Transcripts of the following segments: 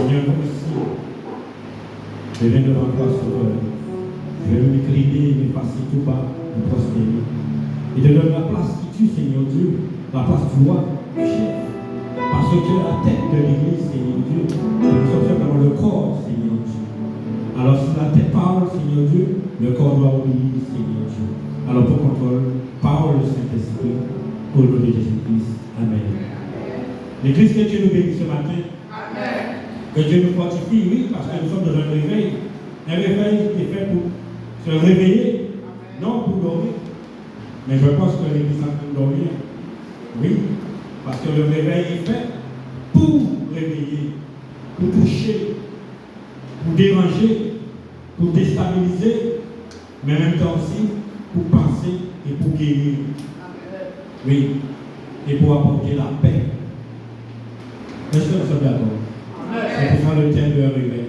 Seigneur, merci. Je viens devant toi, Sauveur. Je vais m'incliner, m'effacer tout bas, me prospérer. Et te donner la place qui tue, Seigneur Dieu, la place du roi, du chef. Parce que tu es la tête de l'église, Seigneur Dieu. Et nous sommes simplement le corps, Seigneur Dieu. Alors si la tête parle, Seigneur Dieu, le corps doit obéir, Seigneur Dieu. Alors pour contrôle, parole le Saint-Esprit, au nom de Jésus-Christ. Amen. L'église, que Dieu nous bénisse ce matin. Amen. Que Dieu nous fortifie, oui, parce que nous sommes dans un réveil. Un réveil qui est fait pour se réveiller, non pour dormir. Mais je pense que l'église est en train de dormir. Oui, parce que le réveil est fait pour réveiller, pour toucher, pour déranger, pour déstabiliser, mais en même temps aussi pour penser et pour guérir. Oui, et pour apporter la paix. Est-ce que nous sommes d'accord? C'est pour ça le thème de réveil.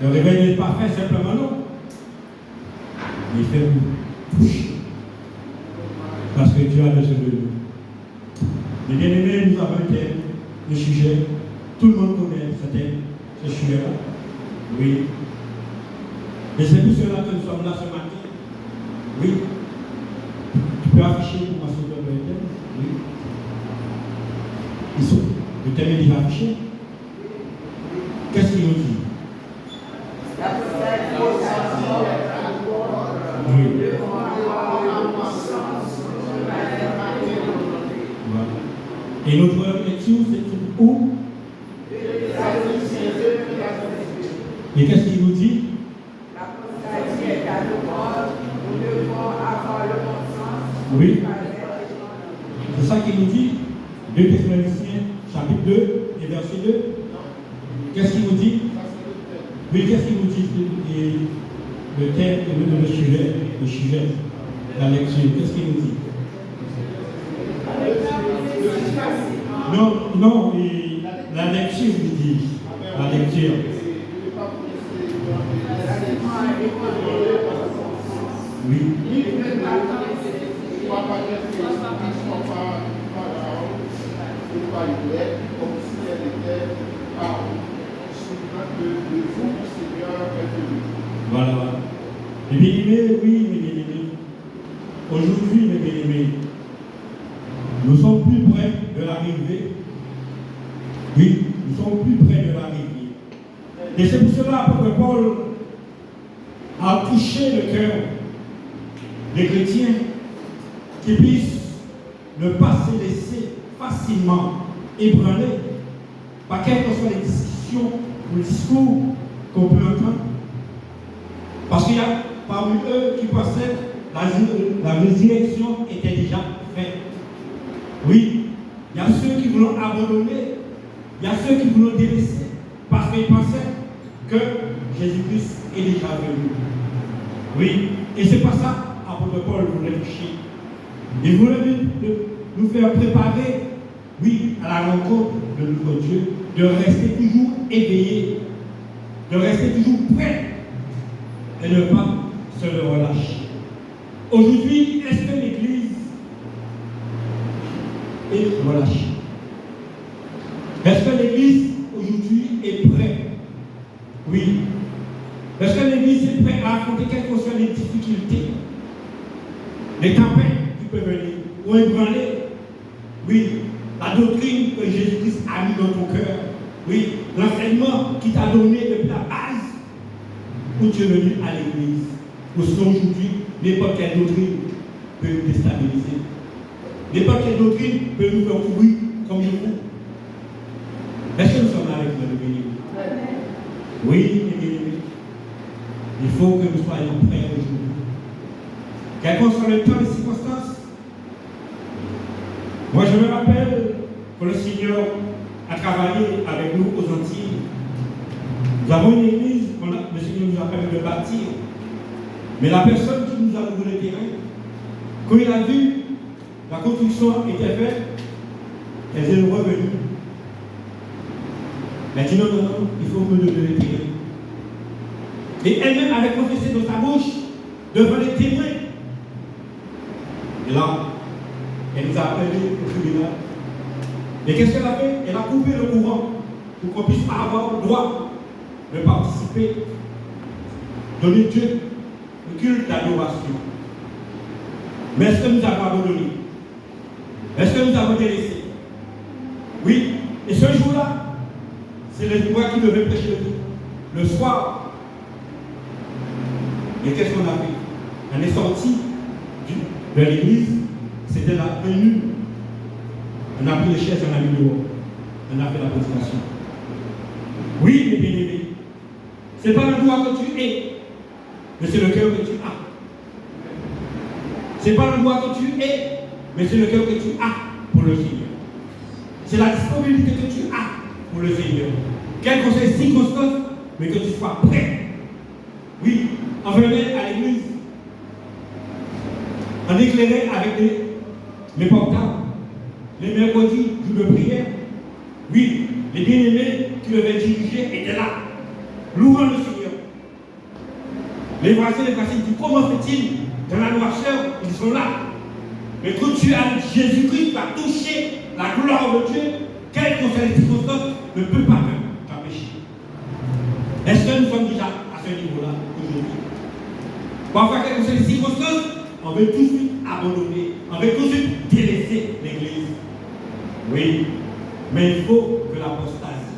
Le réveil n'est pas fait simplement, non. Il est fait pour toucher. Parce que Dieu a besoin de nous. Les bien-aimés, nous avons un thème, un sujet. Tout le monde connaît ce thème, ce sujet-là. Oui. Et c'est pour cela que nous sommes là ce matin. Oui. Tu peux afficher pour moi, s'il te plaît, le thème? Oui. Ici. Le thème est déjà affiché. Qu'est-ce qu'il nous dit? Oui. Voilà. Et notre lecture, c'est où? Et qu'est-ce qu'il nous dit? Oui. C'est ça qu'il nous dit. 2 Thessaloniciens, chapitre 2 et verset 2. Qu'est-ce qu'il nous dit? Oui, qu'est-ce qu'il nous dit? Le thème, le sujet, la lecture. Qu'est-ce qu'il nous dit? Non, la lecture, il dit. La lecture. Oui. Voilà. Mes bien-aimés, oui, mes bien-aimés. Aujourd'hui, mes bien-aimés, nous sommes plus près de l'arrivée. Oui, nous sommes plus près de l'arrivée. Et c'est pour cela que Paul a touché le cœur des chrétiens qui puissent ne pas se laisser facilement ébranler par quelles que soient les discussions ou les discours qu'on peut entendre. Parce qu'il y a parmi eux qui pensaient que la résurrection était déjà faite. Oui, il y a ceux qui voulaient abandonner, il y a ceux qui voulaient délaisser, parce qu'ils pensaient que Jésus-Christ est déjà venu. Oui, et c'est pas ça l'apôtre Paul voulait toucher. Il voulait nous faire préparer, oui, à la rencontre de notre Dieu, de rester toujours éveillé, de rester toujours prêt et ne pas se relâcher. Aujourd'hui, est-ce que l'Église est relâchée? Est-ce que l'Église aujourd'hui est prête? Oui. Est-ce que l'Église est prête à affronter quelles que soient les difficultés, les tempêtes qui peuvent venir, ou ébranler, oui, la doctrine que Jésus-Christ a mis dans ton cœur, oui, l'enseignement qu'il t'a donné depuis la base où tu es venu à l'Église. Parce qu'aujourd'hui, n'importe quelle doctrine peut nous déstabiliser. N'importe quelle doctrine peut nous faire courir comme il faut. Est-ce que nous sommes là avec notre bénédiction? Oui, mes bien-aimés. Il faut que nous soyons prêts aujourd'hui. Quel que soit le temps et les circonstances. Moi, je me rappelle que le Seigneur a travaillé avec nous aux Antilles. Nous avons une église, le Seigneur nous a permis de bâtir. Mais la personne qui nous a loué le terrain, quand il a vu la construction était faite, elle est revenue. Elle a dit non, il faut me donner le terrain. Et elle-même avait confessé dans sa bouche devant les témoins. Et là, elle nous a appelés au tribunal. Et qu'est-ce qu'elle a fait? Elle a coupé le courant pour qu'on puisse avoir le droit de participer, donner Dieu le culte d'adoration. Mais est-ce que nous avons abandonné? Est-ce que nous avons délaissé? Oui, et ce jour-là, c'est moi qui devais prêcher le soir. Et qu'est-ce qu'on a fait? On est sorti de l'église, c'était la venue. On a pris les chaises, on a mis dehors. On a fait la prédication. Oui, mes bien-aimés, ce n'est pas l'endroit que tu es, mais c'est le cœur que tu as. Ce n'est pas l'endroit que tu es, mais c'est le cœur que tu as pour le Seigneur. C'est la disponibilité que tu as pour le Seigneur. Quelles que soient les circonstances, mais que tu sois prêt. Oui, on venait à l'église, on éclairait avec les portables, les mercredis, jours de prière. Oui, les bien-aimés qui devaient diriger étaient là, louant le Seigneur. Les voisins disent, comment fait-il? Dans la noirceur, ils sont là. Mais quand tu as Jésus-Christ qui va toucher la gloire de Dieu, quelles que soient les circonstances, ne peut pas t'empêcher. Est-ce que nous sommes déjà à ce niveau-là aujourd'hui? Parfois, quelles que soient les circonstances, on veut tout de suite abandonner, on veut tout de suite délaisser l'église. Oui, mais il faut que l'apostasie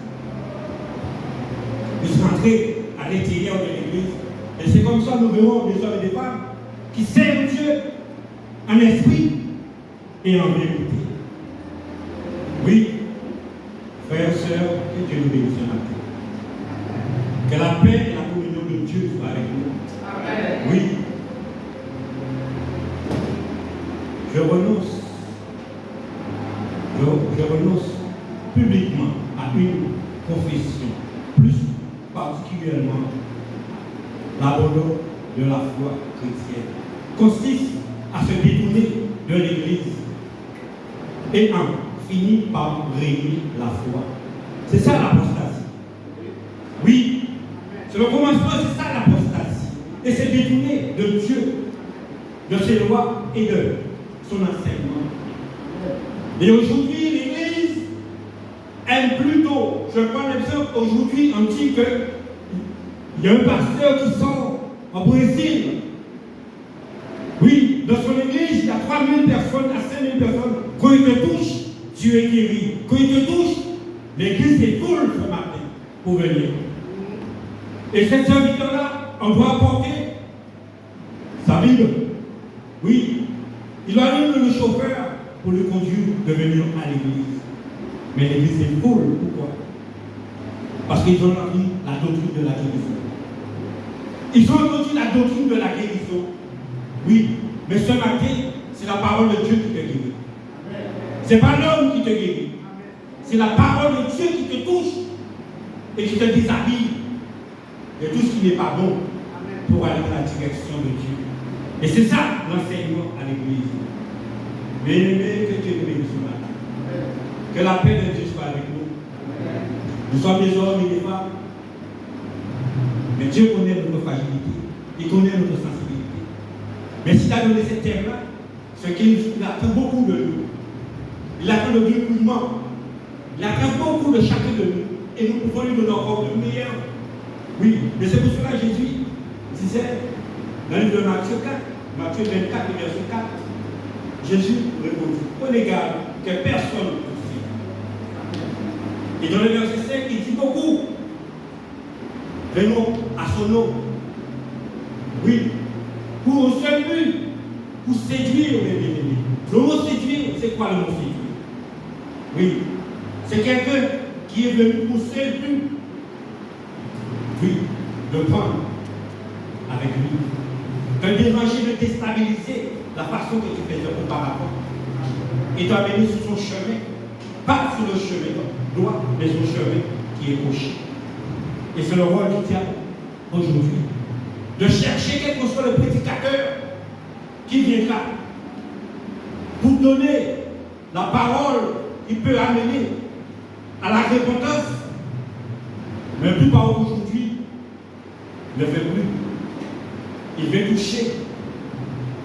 puisse rentrer à l'intérieur de l'église. Et c'est comme ça que nous verrons des hommes et des femmes qui servent Dieu en esprit et en vérité. Oui, frères et sœurs, que Dieu nous bénisse ce matin. Que la paix et la communion de Dieu soient avec nous. Amen. Oui. Je renonce publiquement à une confession, plus particulièrement l'abandon de la foi chrétienne, consiste à se détourner de l'Église et en finit par régner la foi. C'est ça l'apostasie. Oui, c'est le commencement, c'est ça l'apostasie. Et c'est détourner de Dieu, de ses lois et de son enseignement. Et aujourd'hui, l'Église aime plutôt, je prends l'exemple, aujourd'hui, on dit qu'il y a un pasteur qui sort au Brésil. Oui, dans son église, il y a 3000 personnes à 5000 personnes. Quand il te touche, tu es guéri. Quand il te touche, l'église est full ce matin pour venir. Et cet serviteur-là, on doit apporter sa Bible. Oui, il doit aller le chauffeur pour le conduire de venir à l'église. Mais l'église est full. Pourquoi? Parce qu'ils ont appris la doctrine de la guérison. Ils ont entendu la doctrine de la guérison. Oui, mais ce matin, c'est la parole de Dieu qui te guérit. Ce n'est pas l'homme qui te guérit. C'est la parole de Dieu qui te touche et qui te déshabille de tout ce qui n'est pas bon pour aller dans la direction de Dieu. Et c'est ça l'enseignement à l'église. Bien-aimés, que Dieu nous bénisse ce matin. Que la paix de Dieu soit avec nous. Nous sommes des hommes et des femmes. Mais Dieu connaît notre fragilité. Il connaît notre sensibilité. Mais s'il a donné cette terre-là, c'est qu'il attend beaucoup de nous. Il attend de dévouement. Il attend beaucoup de chacun de nous. Et nous pouvons lui donner encore le meilleur. Oui, mais c'est pour cela que Jésus disait dans le livre de Matthieu 4, Matthieu 24, verset 4, Jésus répondit, prenez garde que personne ne vous suive. Et dans le verset 5, il dit beaucoup. Venons à son nom. Oui, pour un seul but, pour séduire les bien-aimés. Le mot séduire, c'est quoi le mot séduire? Oui, c'est quelqu'un qui est venu pour seul but. Oui, de prendre avec lui. De déranger, de déstabiliser la façon que tu faisais auparavant. Et t'amener sur son chemin. Pas sur le chemin droit, mais sur le chemin qui est gauche. Et c'est le rôle du diable aujourd'hui. De chercher quel que soit le prédicateur qui viendra pour donner la parole qui peut amener à la repentance. Mais plus par aujourd'hui, il ne fait plus. Il veut toucher.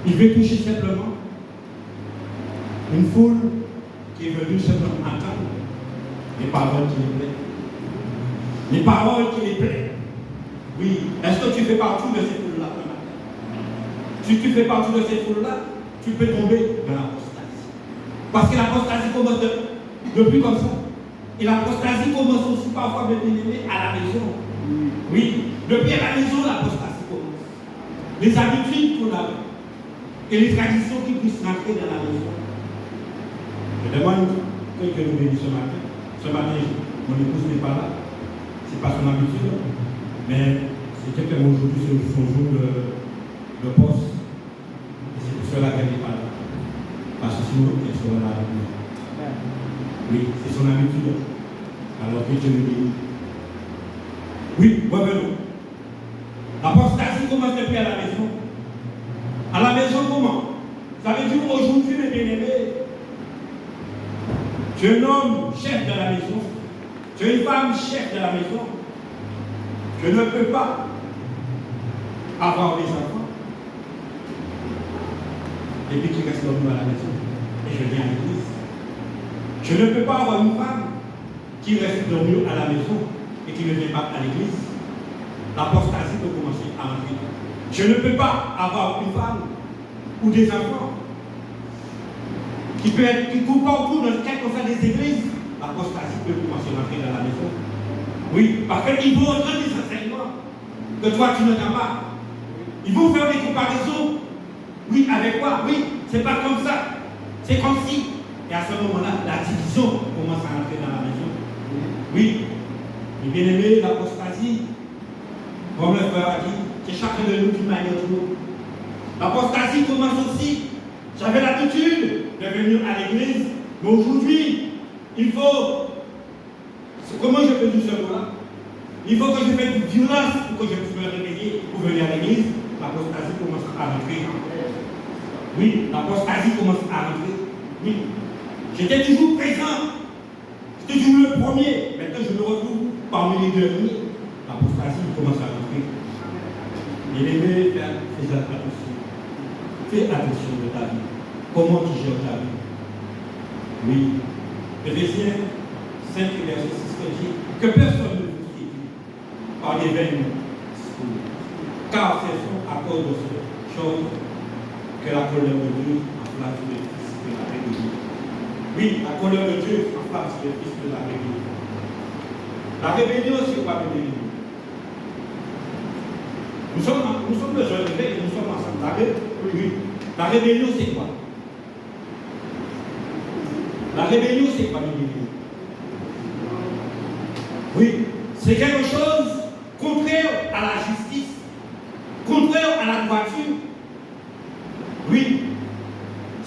Il veut toucher simplement une foule qui est venue simplement entendre les paroles qu'il voulait. Les paroles qui les plaisent. Oui. Est-ce que tu fais partie de cette foule-là? Si tu fais partie de cette foule-là, tu peux tomber dans l'apostasie. Parce que l'apostasie commence depuis comme ça. Et l'apostasie commence aussi parfois, bien aimé, à la maison. Oui. Depuis à la maison, l'apostasie commence. Les habitudes qu'on a et les traditions qui puissent rentrer dans la maison. Je demande que Dieu nous bénisse ce matin. Ce matin, mon épouse n'est pas là. Ce n'est pas son habitude. Mais c'est quelqu'un aujourd'hui, c'est son jour de poste. Et c'est pour cela qu'elle n'est pas là. Parce que sinon, elle sera là avec nous. Oui, c'est son habitude. Alors que Dieu nous bénisse. Oui, revenons. L'apostasie commence depuis à la maison. À la maison, comment? Ça veut dire aujourd'hui, mes bien-aimés, tu es un homme chef de la maison. Tu es une femme chef de la maison. Je ne peux pas avoir des enfants et puis qui restent dormir à la maison. Et je viens à l'église. Je ne peux pas avoir une femme qui reste dormir à la maison et qui ne vient pas à l'église. L'apostasie peut commencer à entrer. Je ne peux pas avoir une femme ou des enfants qui courent partout dans quelques des églises. L'apostasie peut commencer à entrer dans la maison. Oui, parce qu'ils vont entendre des enseignements que toi tu n'entends pas. Ils vont faire des comparaisons. Oui, avec quoi? Oui, c'est pas comme ça. C'est comme si. Et à ce moment-là, la division commence à entrer dans la maison. Oui. Et bien aimé, l'apostasie, comme le frère a dit, c'est chacun de nous d'une manière ou d'une autre. L'apostasie commence aussi. J'avais l'habitude de venir à l'église, mais aujourd'hui, il faut. Comment je peux dire ce mot-là? Il faut que je fasse une violence pour que je puisse me réveiller pour venir à l'église. L'apostasie commence à rentrer. Oui, l'apostasie commence à rentrer. Oui. J'étais toujours présent. J'étais toujours le premier. Maintenant, je me retrouve parmi les derniers. L'apostasie commence à rentrer. Et les mecs, fais attention. Fais attention de ta vie. Comment tu gères ta vie? Oui. Éphésiens 5, verset 6, dit que personne ne vous séduise par des vaines discours. Car ce sont à cause de ces choses que la colère de Dieu enflamme sur les fils de la rébellion. Oui, la colère de Dieu enflamme sur les fils de la rébellion. La rébellion, c'est quoi la rébellion? Nous sommes le jeunes et nous sommes ensemble. Oui. La rébellion, c'est quoi? La rébellion, c'est quoi la rébellion? Oui, c'est quelque chose contraire à la justice, contraire à la droiture. Oui,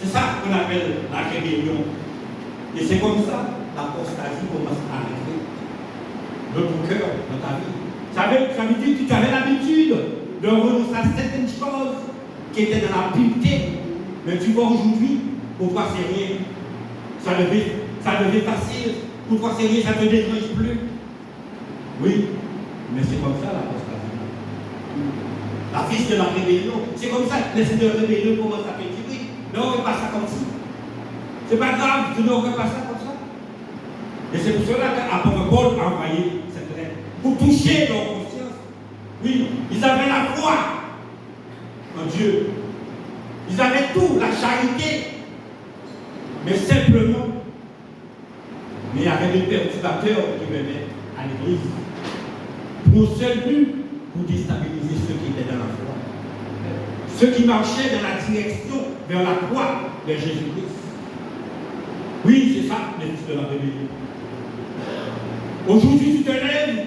c'est ça qu'on appelle la rébellion. Et c'est comme ça l'apostasie commence à rentrer dans ton cœur, dans ta vie. Ça veut dire que tu avais l'habitude de renoncer à certaines choses qui étaient dans la pureté, mais tu vois aujourd'hui, pour toi c'est rien. Ça devait facile, pour toi c'est rien, ça ne te dérange plus. Oui, mais c'est comme ça l'apostasie. La fille de la rébellion, c'est comme ça que l'esprit de rébellion commence à te dire oui, mais on ne fait pas ça comme ça. C'est pas grave, tu ne refais pas ça comme ça. Et c'est pour cela qu'apôtre Paul a envoyé cette lettre, pour toucher leur conscience. Oui, ils avaient la foi en Dieu. Ils avaient tout, la charité. Mais simplement, mais il y avait des perturbateurs qui venaient à l'église pour un seul but, pour déstabiliser ceux qui étaient dans la foi. Ceux qui marchaient dans la direction vers la croix de Jésus-Christ. Oui, c'est ça, les fils de la rébellion. Aujourd'hui, tu te lèves,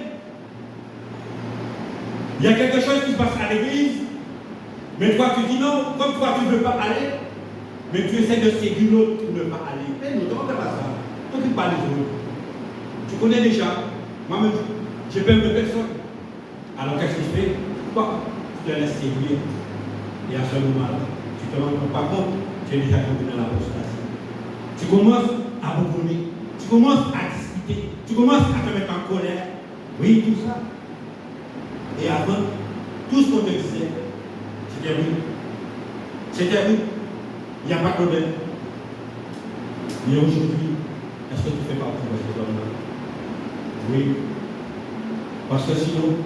il y a quelque chose qui se passe à l'église, mais toi tu dis non, comme toi tu ne veux pas aller, mais tu essaies de séduire l'autre pour ne pas aller. Mais nous, on ne fait pas ça. On ne pas les autres. Tu connais déjà, moi-même, j'ai peur de personne. Alors qu'est-ce que tu fais? Toi, tu te laisses séduire. Et à ce moment-là, tu te rends compte, par contre, tu es déjà tombé dans l'apostasie. Tu commences à reconnaître, tu commences à discuter, tu commences à te mettre en colère. Oui, tout ça. Et avant, tout ce qu'on te disait, c'était oui. C'était oui. Il n'y a pas de problème. Mais aujourd'hui, est-ce que tu fais partie de cet homme-là? Oui. Parce que sinon,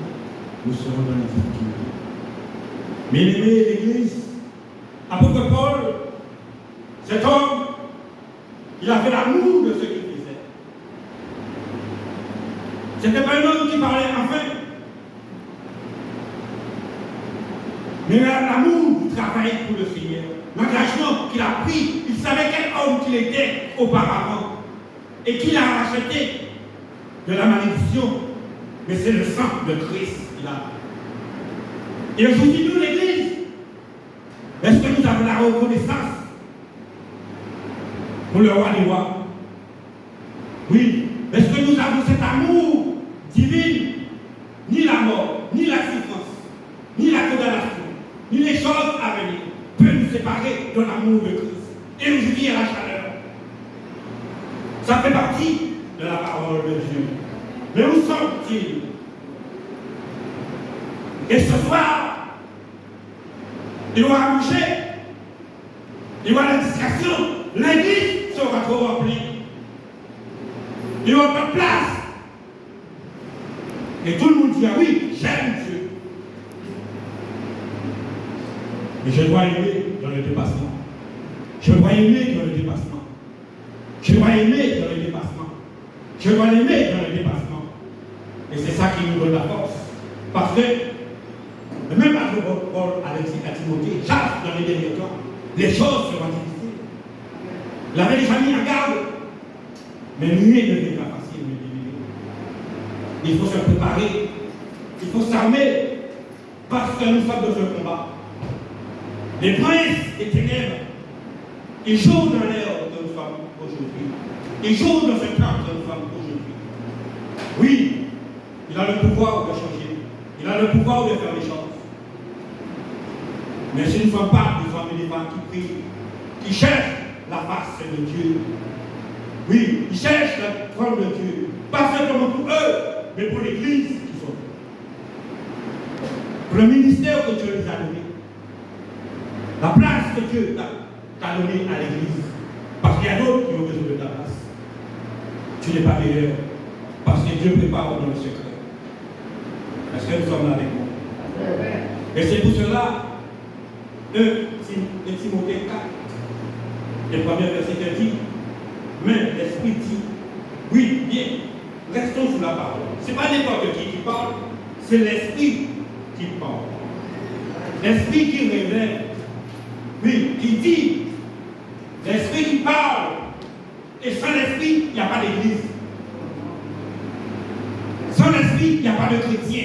nous serons dans la difficulté. Mais aimé l'Église, apôtre Paul, cet homme, il avait l'amour de ce qu'il faisait. Ce n'était pas un homme qui parlait enfin, mais l'amour du travail pour le Seigneur, l'engagement qu'il a pris, il savait quel homme qu'il était auparavant et qu'il a racheté de la malédiction. Mais c'est le sang de Christ qu'il a. Et aujourd'hui, nous, l'Église, est-ce que nous avons la reconnaissance pour le roi des rois? Oui. Est-ce que nous avons cet amour divin? Ni la mort, ni la souffrance, ni la condamnation, ni les choses à venir peuvent nous séparer de l'amour de Christ. Et aujourd'hui, il y a la chaleur. Ça fait partie de la parole de Dieu. Mais où sont-ils? Et ce soir, il y aura à bouger, il y aura la distraction, l'église sera trop remplie. Il n'y aura pas de place. Et tout le monde dira oui, j'aime Dieu. Mais je dois aimer dans le dépassement. Je dois aimer dans le dépassement. Je dois aimer dans le dépassement. Je dois l'aimer dans le dépassement. Et c'est ça qui nous donne la force. Parce que, même à Paul avait dit à Timothée, Jacques, dans les derniers temps, les choses seront difficiles. Il avait déjà mis en garde. Mais rien ne viendra facile, mes bien-aimés. Il faut se préparer. Il faut s'armer. Parce que nous sommes dans un combat. Les princes des ténèbres, ils jouent dans l'air que nous sommes aujourd'hui. Ils jouent dans ce camp que nous sommes aujourd'hui. Oui, il a le pouvoir de changer. Il a le pouvoir de faire les choses. Mais ce ne sont pas des hommes et des femmes qui prient, qui cherchent la face de Dieu. Oui, ils cherchent la trône de Dieu. Pas simplement pour eux, mais pour l'Église qui sont. Pour le ministère que Dieu les a donné. La place que Dieu t'a donnée à l'Église. Parce qu'il y a d'autres qui ont besoin de ta place. Tu n'es pas meilleur. Parce que Dieu prépare dans le secret. Est-ce que nous sommes là avec moi? Et c'est pour cela, Timothée 4, le premier verset dit, mais l'Esprit dit, oui, bien, restons sous la parole. Ce n'est pas n'importe qui parle, c'est l'Esprit qui parle. L'Esprit qui révèle, oui, qui dit, l'Esprit qui parle. Et sans l'Esprit, il n'y a pas d'église. Sans l'Esprit, il n'y a pas de chrétien.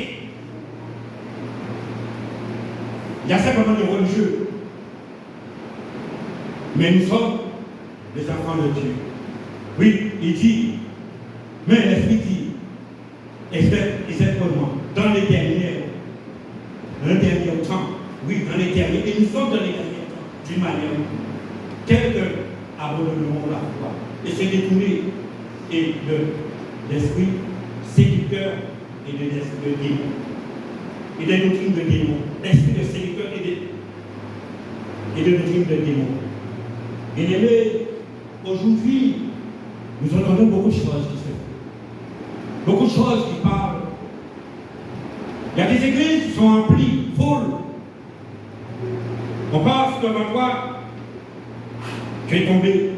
Il y a simplement des religieux. Mais nous sommes des enfants de Dieu. Oui, il dit, mais l'Esprit dit, exactement, dans les derniers temps, oui, dans les derniers, et nous sommes dans les derniers temps, d'une manière, quelqu'un abandonneront la foi et se détourner et de l'esprit séducteur et de l'esprit de démon. Et des doctrines de démons. L'esprit de séducteur et de doctrines de démons. Bien aimé, aujourd'hui, nous entendons beaucoup de choses qui se font. Beaucoup de choses qui parlent. Il y a des églises qui sont remplies, folles. On pense devant toi, tu es tombé.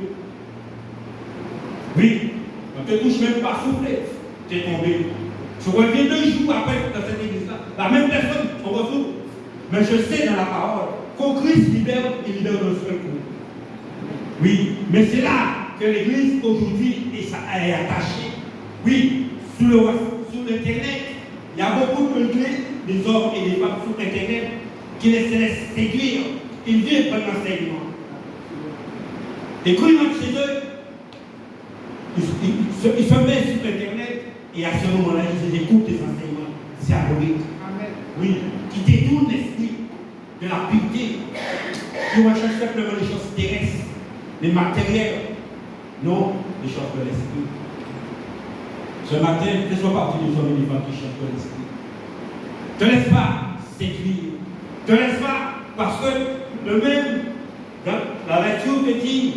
Oui, on ne te touche même pas souffler, tu es tombé. Tu reviens 2 jours après dans cette église-là, la même personne, on retrouve. Mais je sais dans la parole qu'au Christ libère, il libère d'un seul coup. Oui, mais c'est là que l'église aujourd'hui est attachée. Oui, sur Internet, il y a beaucoup d'églises, des hommes et des femmes sur Internet qui les laissent séduire. Ils viennent prendre l'enseignement. Et quand ils rentrent chez eux, ils se mettent sur Internet et à ce moment-là, ils écoutent les enseignements diaboliques. Oui, qui détournent l'esprit de la piété, qui recherchent simplement les choses terrestres, les matériels, non les choses de l'esprit. Ce matin, fais-toi partie des hommes et des femmes qui cherchent de l'esprit. Ne te laisse pas séduire. Ne te laisse pas, parce que le même, dans la lecture te dit,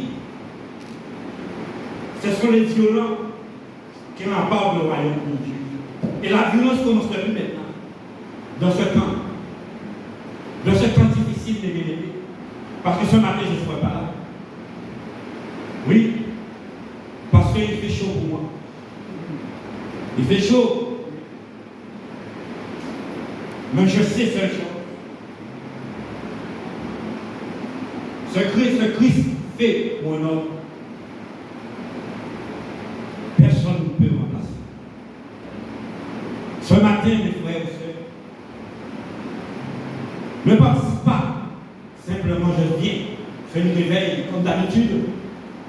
ce sont les violents qui remportent le royaume de Dieu. Et la la violence commence depuis maintenant. Dans ce temps. Dans ce temps difficile de bien-aimés. Parce que ce matin, je ne serai pas là. Oui. Parce qu'il fait chaud pour moi. Il fait chaud. Mais je sais seule chose. Ce Christ fait mon homme. Personne ne peut remplacer. Ce matin, mes frères et sœurs, ne participe pas. Simplement, je viens. Fais une réveil comme d'habitude.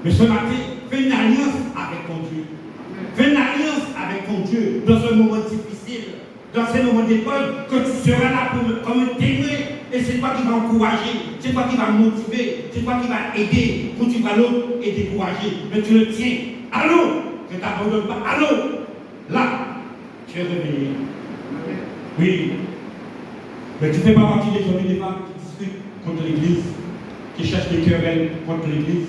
Mais ce matin, fais une alliance avec ton Dieu. Fais une alliance avec ton Dieu dans un moment difficile, dans ces moments d'épreuve, que tu seras là comme un témoin. Et c'est toi qui vas encourager, c'est toi qui vas motiver, c'est toi qui vas aider, quand tu vas l'autre et décourager. Mais tu le tiens. Allô, je ne t'abandonne pas. Allô, là, tu es réveillé. Oui. Mais tu ne fais pas partie des hommes et des femmes qui discutent contre l'Église, qui cherchent des querelles contre l'Église.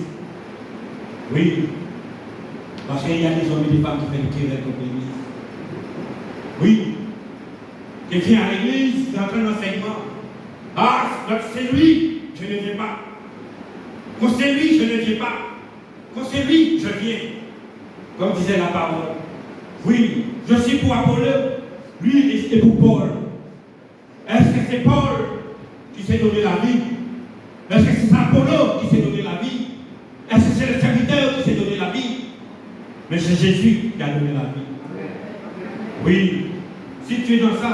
Oui. Parce qu'il y a des hommes et des femmes qui font des querelles contre l'Église. Oui. Qui vient à l'Église, dans un enseignement. Ah, c'est lui, je ne viens pas. Quand c'est lui, je ne viens pas. Quand c'est lui, je viens. Comme disait la parole. Oui, je suis pour Apollo, lui est pour Paul. Est-ce que c'est Paul qui s'est donné la vie? Est-ce que c'est Apollo qui s'est donné la vie? Est-ce que c'est le serviteur qui s'est donné la vie? Mais c'est Jésus qui a donné la vie. Oui, si tu es dans ça,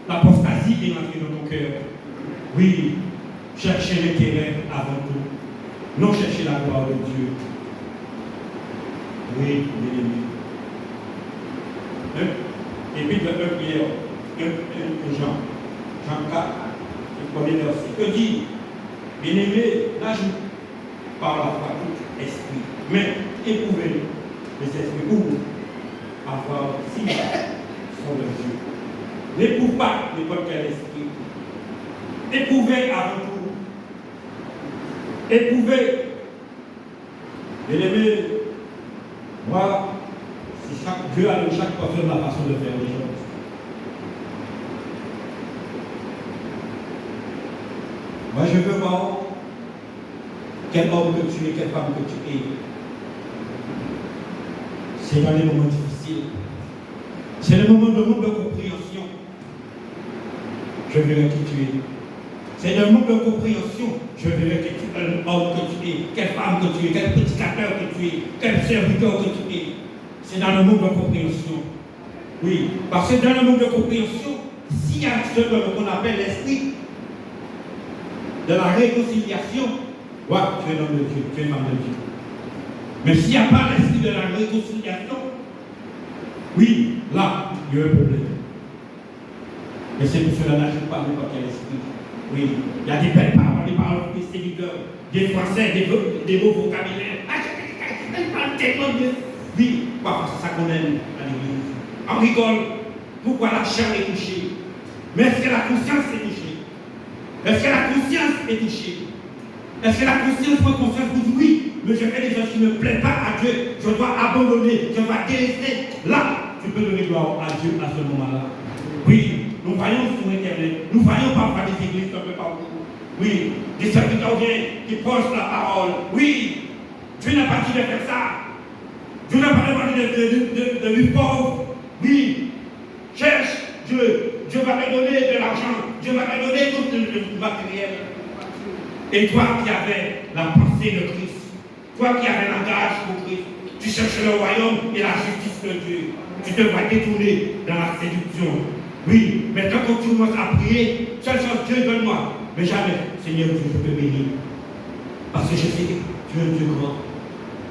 l'apostasie est entrée dans ton cœur. Oui, cherchez l'intérêt avant tout. Non chercher la gloire de Dieu. Oui, bien aimé. Et puis de 1 Pierre, Jean 4, le premier verset, que dit, bien aimé, là je par la foi tout esprit, mais éprouvez les esprits pour avoir si sont de Dieu. N'éprouve pas n'importe quel esprit. Éprouvez avant tout. Éprouvez. Bien aimé, moi, si Dieu a donné chaque personne la façon de faire les choses. Moi, je veux voir quel homme que tu es, quelle femme que tu es. C'est dans les moments difficiles. C'est le moment de manque de compréhension. Je verrai qui tu es. C'est le manque de compréhension. Je verrai quel homme que tu es, quelle femme que tu es, quel prédicateur que tu es, quel serviteur que tu es. C'est dans le manque de compréhension. Oui, parce que dans le manque de compréhension, s'il y a ce qu'on appelle l'esprit de la réconciliation, ouais, tu es un homme de Dieu, tu es une femme de Dieu. Mais s'il n'y a pas l'esprit de la réconciliation, oui, là, il y a un problème. Et c'est pour cela que je parle de quel esprit. Oui, il y a des belles paroles, des paroles des séducteurs, des français, des mots vocabulaires. Elle parle tellement de vie. Parfois, c'est ça qu'on aime à l'église. On rigole. Pourquoi la chair est touchée? Mais est-ce que la conscience est touchée? Est-ce que la conscience est touchée? Est-ce que la conscience prend conscience pour dire oui, mais je fais des choses qui ne plaisent pas à Dieu, je dois abandonner, je dois délaisser. Là, tu peux donner gloire à Dieu à ce moment-là. Oui, nous voyons sur Internet, nous voyons parfois des églises un peu partout. Oui, des serviteurs viennent qui posent la parole. Oui, Dieu n'a pas dit de faire ça. Dieu n'a pas demandé de vivre pauvre. Oui, cherche Dieu. Dieu va te donner de l'argent. Dieu va te donner tout le matériel. Et toi qui avais la pensée de Christ, toi qui avais l'engagement pour Christ, tu cherches le royaume et la justice de Dieu. Tu te vas détourner dans la séduction. Oui, mais quand tu commences à prier, seule chose, Dieu donne-moi. Mais jamais, Seigneur Dieu, je te bénis. Parce que je sais que tu es un Dieu grand.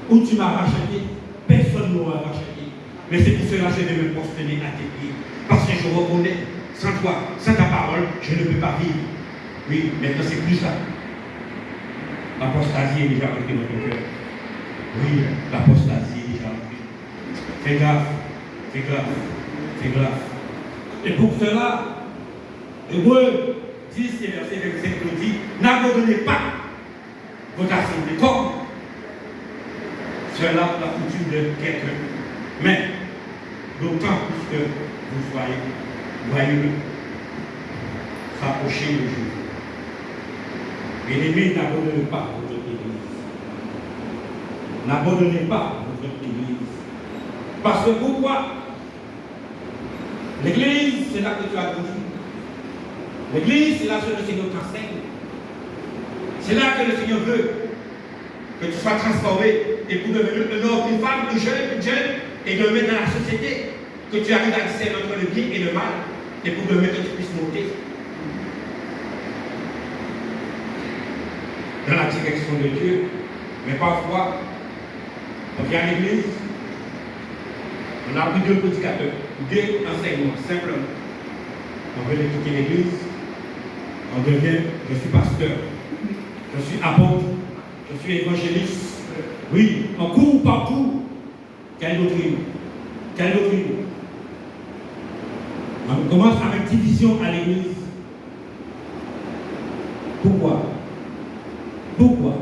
Où tu m'as racheté, personne ne m'aura racheté. Mais c'est pour cela que je vais me prosterner à tes pieds. Parce que je reconnais, sans toi, sans ta parole, je ne peux pas vivre. Oui, maintenant c'est plus ça. L'apostasie est déjà entrée dans ton cœur. Oui, l'apostasie est déjà entrée. Fais gaffe, fais gaffe, fais gaffe. Et pour cela, Hébreux 10 et verset 25 nous dit, n'abandonnez pas votre assemblée comme cela la coutume de quelqu'un. Mais d'autant plus que vous soyez joyeux, s'approcher de Jésus. Bien-aimés, n'abandonnez pas votre Église. N'abandonnez pas votre Église. Parce que pourquoi? L'Église, c'est là que tu as grandi. L'Église, c'est là que le Seigneur t'enseigne. C'est là que le Seigneur veut que tu sois transformé et pour devenir un homme, une femme, une jeune, et devenir dans la société, que tu arrives à discerner entre le bien et le mal, et pour devenir que tu puisses monter dans la direction de Dieu. Mais parfois, on vient à l'église, on a pris deux prédicateurs, deux enseignements, simplement. On veut quitter l'église, on devient, je suis pasteur, je suis apôtre, je suis évangéliste. Oui, on court partout. Quelle doctrine? Quelle doctrine? On commence avec division à l'église. Pourquoi? Pourquoi?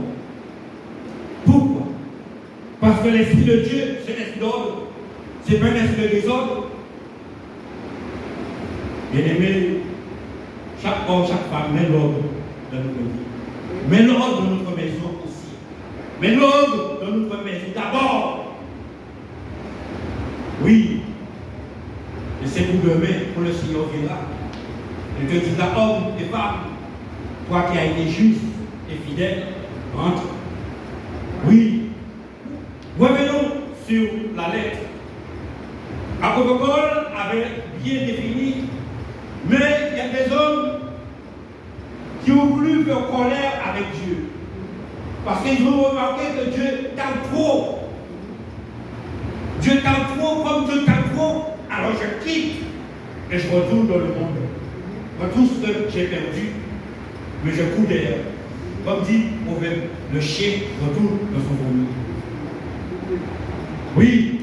Pourquoi? Parce que l'esprit de Dieu, c'est l'esprit d'ordre. Ce n'est pas un esprit de désordre. Bien-aimé, chaque homme, chaque femme met l'ordre dans notre vie. Met l'ordre dans notre maison aussi. Met l'ordre dans notre maison d'abord. Oui. Et c'est pour demain, pour le Seigneur viendra. Et que tu dis, homme et femme, toi qui as été juste et fidèle, rentre. Oui. Revenons sur la lettre. Apôtre Paul avait bien défini, mais il y a des hommes qui ont voulu faire colère avec Dieu. Parce qu'ils ont remarqué que Dieu t'aime trop. Dieu t'aime trop, comme Dieu t'aime trop, alors je quitte et je retourne dans le monde. Moi, tout ce que j'ai perdu, mais je cours derrière. Comme dit proverbe, le chien retourne dans son fourneau. Oui,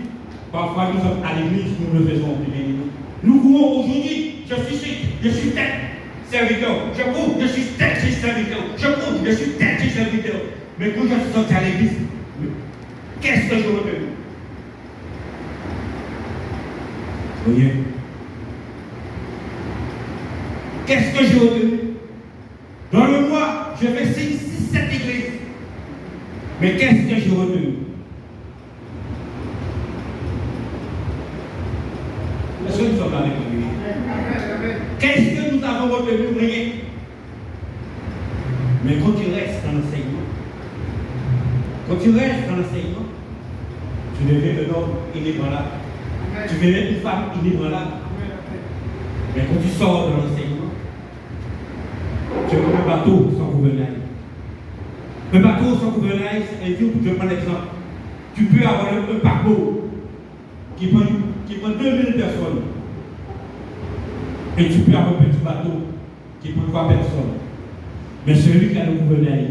parfois nous sommes à l'église, nous le faisons. Nous courons aujourd'hui, je suis tête, serviteur. Je cours, je suis tête, je suis serviteur. Je cours, je suis tête, je suis serviteur. Mais quand je suis sorti à l'église, qu'est-ce que je retenu? Rien. Qu'est-ce que j'ai retenu? Dans le mois, je fais 6, 7 églises. Mais qu'est-ce que j'ai retenu? Est-ce que nous sommes avec lui? Qu'est-ce que nous avons retenu? Rien. Mais quand tu restes dans l'enseignement, tu deviens un homme inébranlable. Tu deviens une femme inébranlable. Mais quand tu sors de l'enseignement, tu es comme un bateau sans gouvernail. Un bateau sans gouvernail, je prends l'exemple. Tu peux avoir un paquebot qui prend 2000 personnes. Et tu peux avoir un petit bateau qui prend 3 personnes. Mais celui qui a le gouvernail,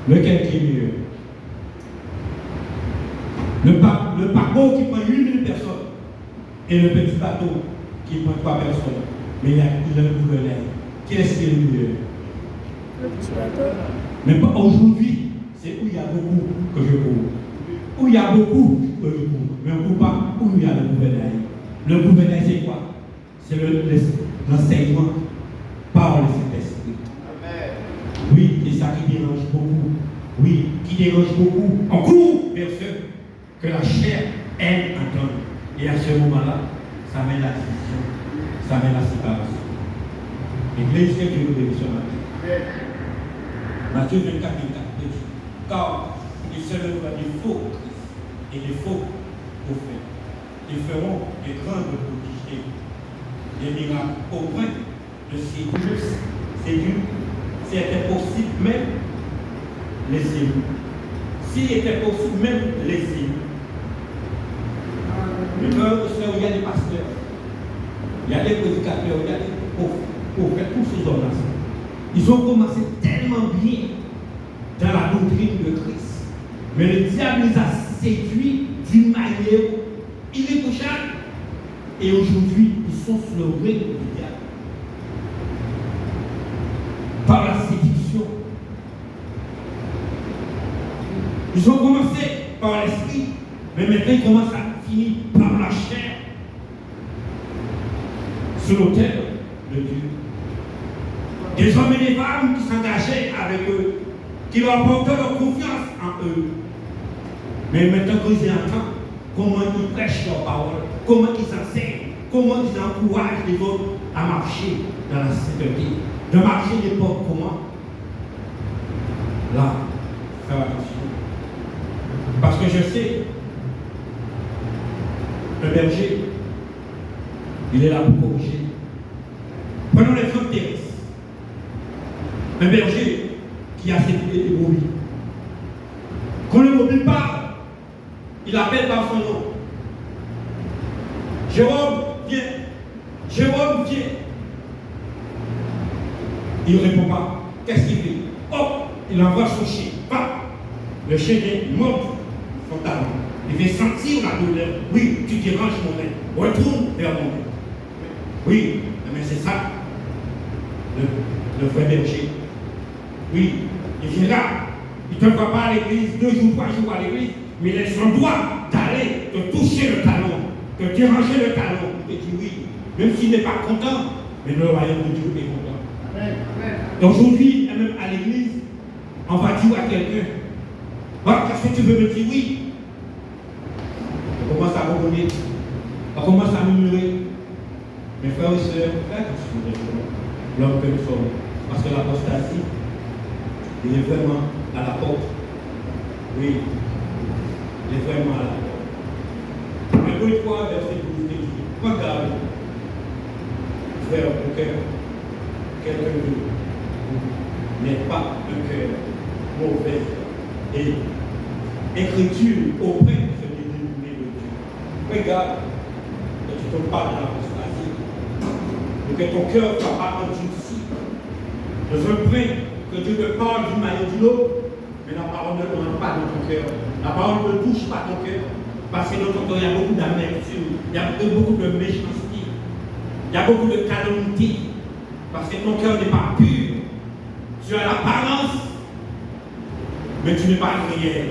lequel qui est mieux? Le paquebot qui prend 8000 personnes et le petit bateau qui prend 3 personnes. Mais il a le gouvernail. Qu'est-ce qui est le mieux? Le petit bateau. Mais aujourd'hui, c'est où il y a beaucoup que je cours. Où il y a beaucoup que je cours. Mais on ne court pas où il y a le gouvernail. Le gouvernail, c'est quoi? C'est l'enseignement par le Saint-Esprit. Oui, c'est ça qui dérange beaucoup. Oui, qui dérange beaucoup. On court vers ceux que la chair aime entendre. Et à ce moment-là, ça mène la division, ça mène la séparation. L'Église, que Dieu nous bénisse ce matin. Matthieu 24, 24, dit, car il se lèvera des faux Christ et des faux prophètes. Ils feront des grandes prodiges, des miracles au point de séduire, si était possible même les élus. S'il était possible même les élus. Mais quand il y a des pasteurs, il y a des prédicateurs, il y a des prophètes, tous ces hommes-là, ils ont commencé tellement bien dans la doctrine de Christ. Mais le diable les a séduits d'une manière irréprochable. Et aujourd'hui, ils sont sur le règne du diable. Par la séduction. Ils ont commencé par l'esprit, mais maintenant ils commencent à finir par la chair. sur l'autel de Dieu. Des hommes et des femmes qui s'engageaient avec eux, qui leur apportaient leur confiance en eux. Mais maintenant qu'ils entendent comment ils prêchent leur parole, comment ils enseignent, comment ils encouragent les autres à marcher dans la sainteté, de marcher n'importe comment. Là, faire attention. Parce que je sais, un berger, il est là pour corriger. Prenons l'exemple d'Eris. Un berger qui a ses brebis. Quand le brebis parle, il appelle par son nom. Jérôme, viens. Jérôme, viens. Il ne répond pas. Qu'est-ce qu'il fait? Hop, il envoie son chien. Hop. Le chien monte son talon. Il fait sentir la douleur. Oui, tu déranges mon maître. Retourne vers mon maître. Oui, mais c'est ça, le vrai berger. Oui, il viendra. Il ne te voit pas à l'église, 2 jours, 3 jours à l'église, mais il est son droit d'aller te toucher le talon, te déranger le talon. Il te dit oui, même s'il n'est pas content, mais le royaume de Dieu est content. Amen. Aujourd'hui, même à l'église, on va dire à quelqu'un, qu'est-ce que tu veux me dire? Oui. On commence à rebondir, on commence à murmurer. Mes frères et sœurs, faites attention l'homme que nous sommes. Parce que l'apostasie, il est vraiment à la porte. Oui, il est vraiment à la porte. Mais une fois, verset 12 dit, regarde, frère, mon cœur, quelqu'un de vous n'est pas un cœur mauvais et écriture auprès de ce dénommé de Dieu. Regarde, que tu ne tombes pas dans l'apostasie. Que ton cœur ne soit pas endurci. Je prie que Dieu te parle d'une manière ou d'une autre, mais la parole ne rentre pas dans ton cœur. La parole ne touche pas ton cœur. Parce que dans ton cœur, il y a beaucoup d'amertume, il y a beaucoup de méchanceté, il y a beaucoup de calomnie. Parce que ton cœur n'est pas pur. Tu as l'apparence, mais tu n'es pas réel.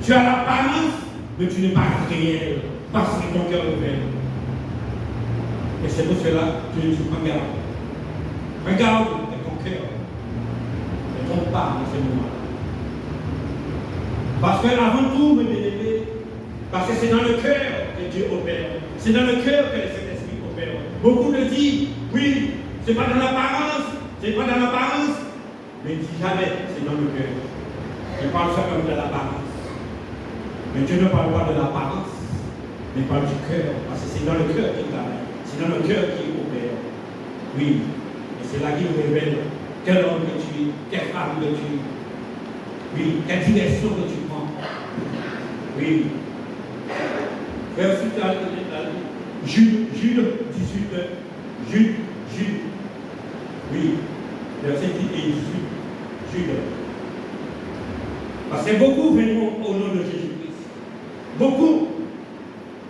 Tu as l'apparence, mais tu n'es pas réel. Parce que ton cœur est réel. Et c'est pour cela que je dis, regarde. Regarde ton cœur. Ne tombe pas dans ce moment. Parce qu'avant tout, mes bien-aimés, parce que c'est dans le cœur que Dieu opère. C'est dans le cœur que le Saint-Esprit opère. Beaucoup le disent, oui, c'est pas dans l'apparence, c'est pas dans l'apparence. Mais dis jamais, c'est dans le cœur. Je parle ça comme de l'apparence. Mais Dieu ne parle pas de l'apparence, mais parle du cœur. Parce que c'est dans le cœur qu'il travaille. C'est dans le cœur qui opère. Oui. Et c'est là qu'il révèle quel homme que tu es, quelle femme que tu es. Oui. Quelle direction que tu prends. Oui. Verset Jude 18. Jude. Oui. Verset 10 et 18. Jude. Parce que beaucoup viendront au nom de Jésus-Christ. Beaucoup.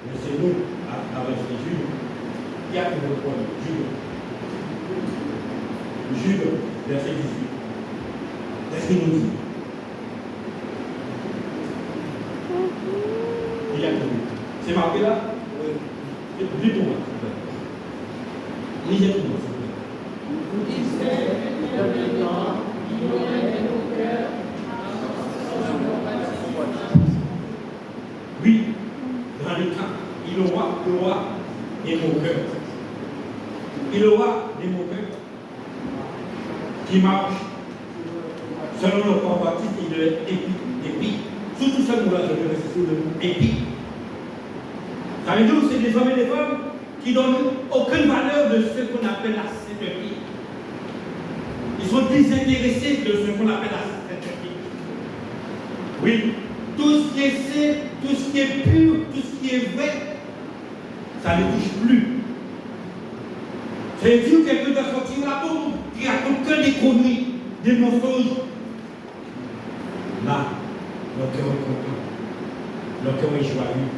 Mais c'est nous, avec Jude. Il y a que le point, Jude, verset 18. Qu'est-ce qu'il nous dit? Il y a que nous. C'est marqué là? Oui. Dis-moi, s'il vous plaît. Lisez pour moi, s'il vous plaît. Oui, dans le temps, il aura et mon cœur. Il aura des mots qui marchent selon le convertis et de épi. Surtout ce mot-là, je vais rester sur le mot épi. Ça veut dire que c'est des hommes et des femmes qui ne donnent aucune valeur de ce qu'on appelle la sainteté. Ils sont désintéressés de ce qu'on appelle la sainteté. Oui, tout ce qui est saint, tout ce qui est pur, tout ce qui est vrai, ça ne touche plus. C'est Dieu quelqu'un doit sortir là pour qui raconte que des conneries, des mensonges. Là, leur cœur est content. Leur cœur est joyeux.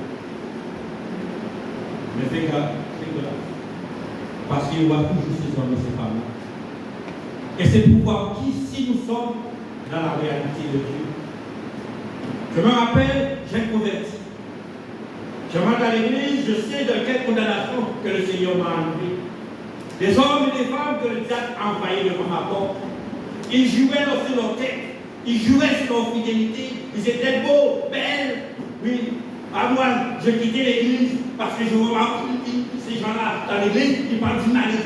Mais fais gaffe. Parce qu'il y aura toujours ces hommes et ces femmes. Et c'est pour voir qui, si nous sommes dans la réalité de Dieu. Je me rappelle, j'ai converti. Je rentre à l'église, je sais de quelle condamnation que le Seigneur m'a enlevé. Des hommes et des femmes que le diable a envoyés devant ma porte. Ils jouaient sur leur tête. Ils jouaient sur leur fidélité. Ils étaient beaux, belles. Oui. À moi, j'ai quitté l'église parce que je remarque ces gens-là dans l'église, ils parlent d'une maladie.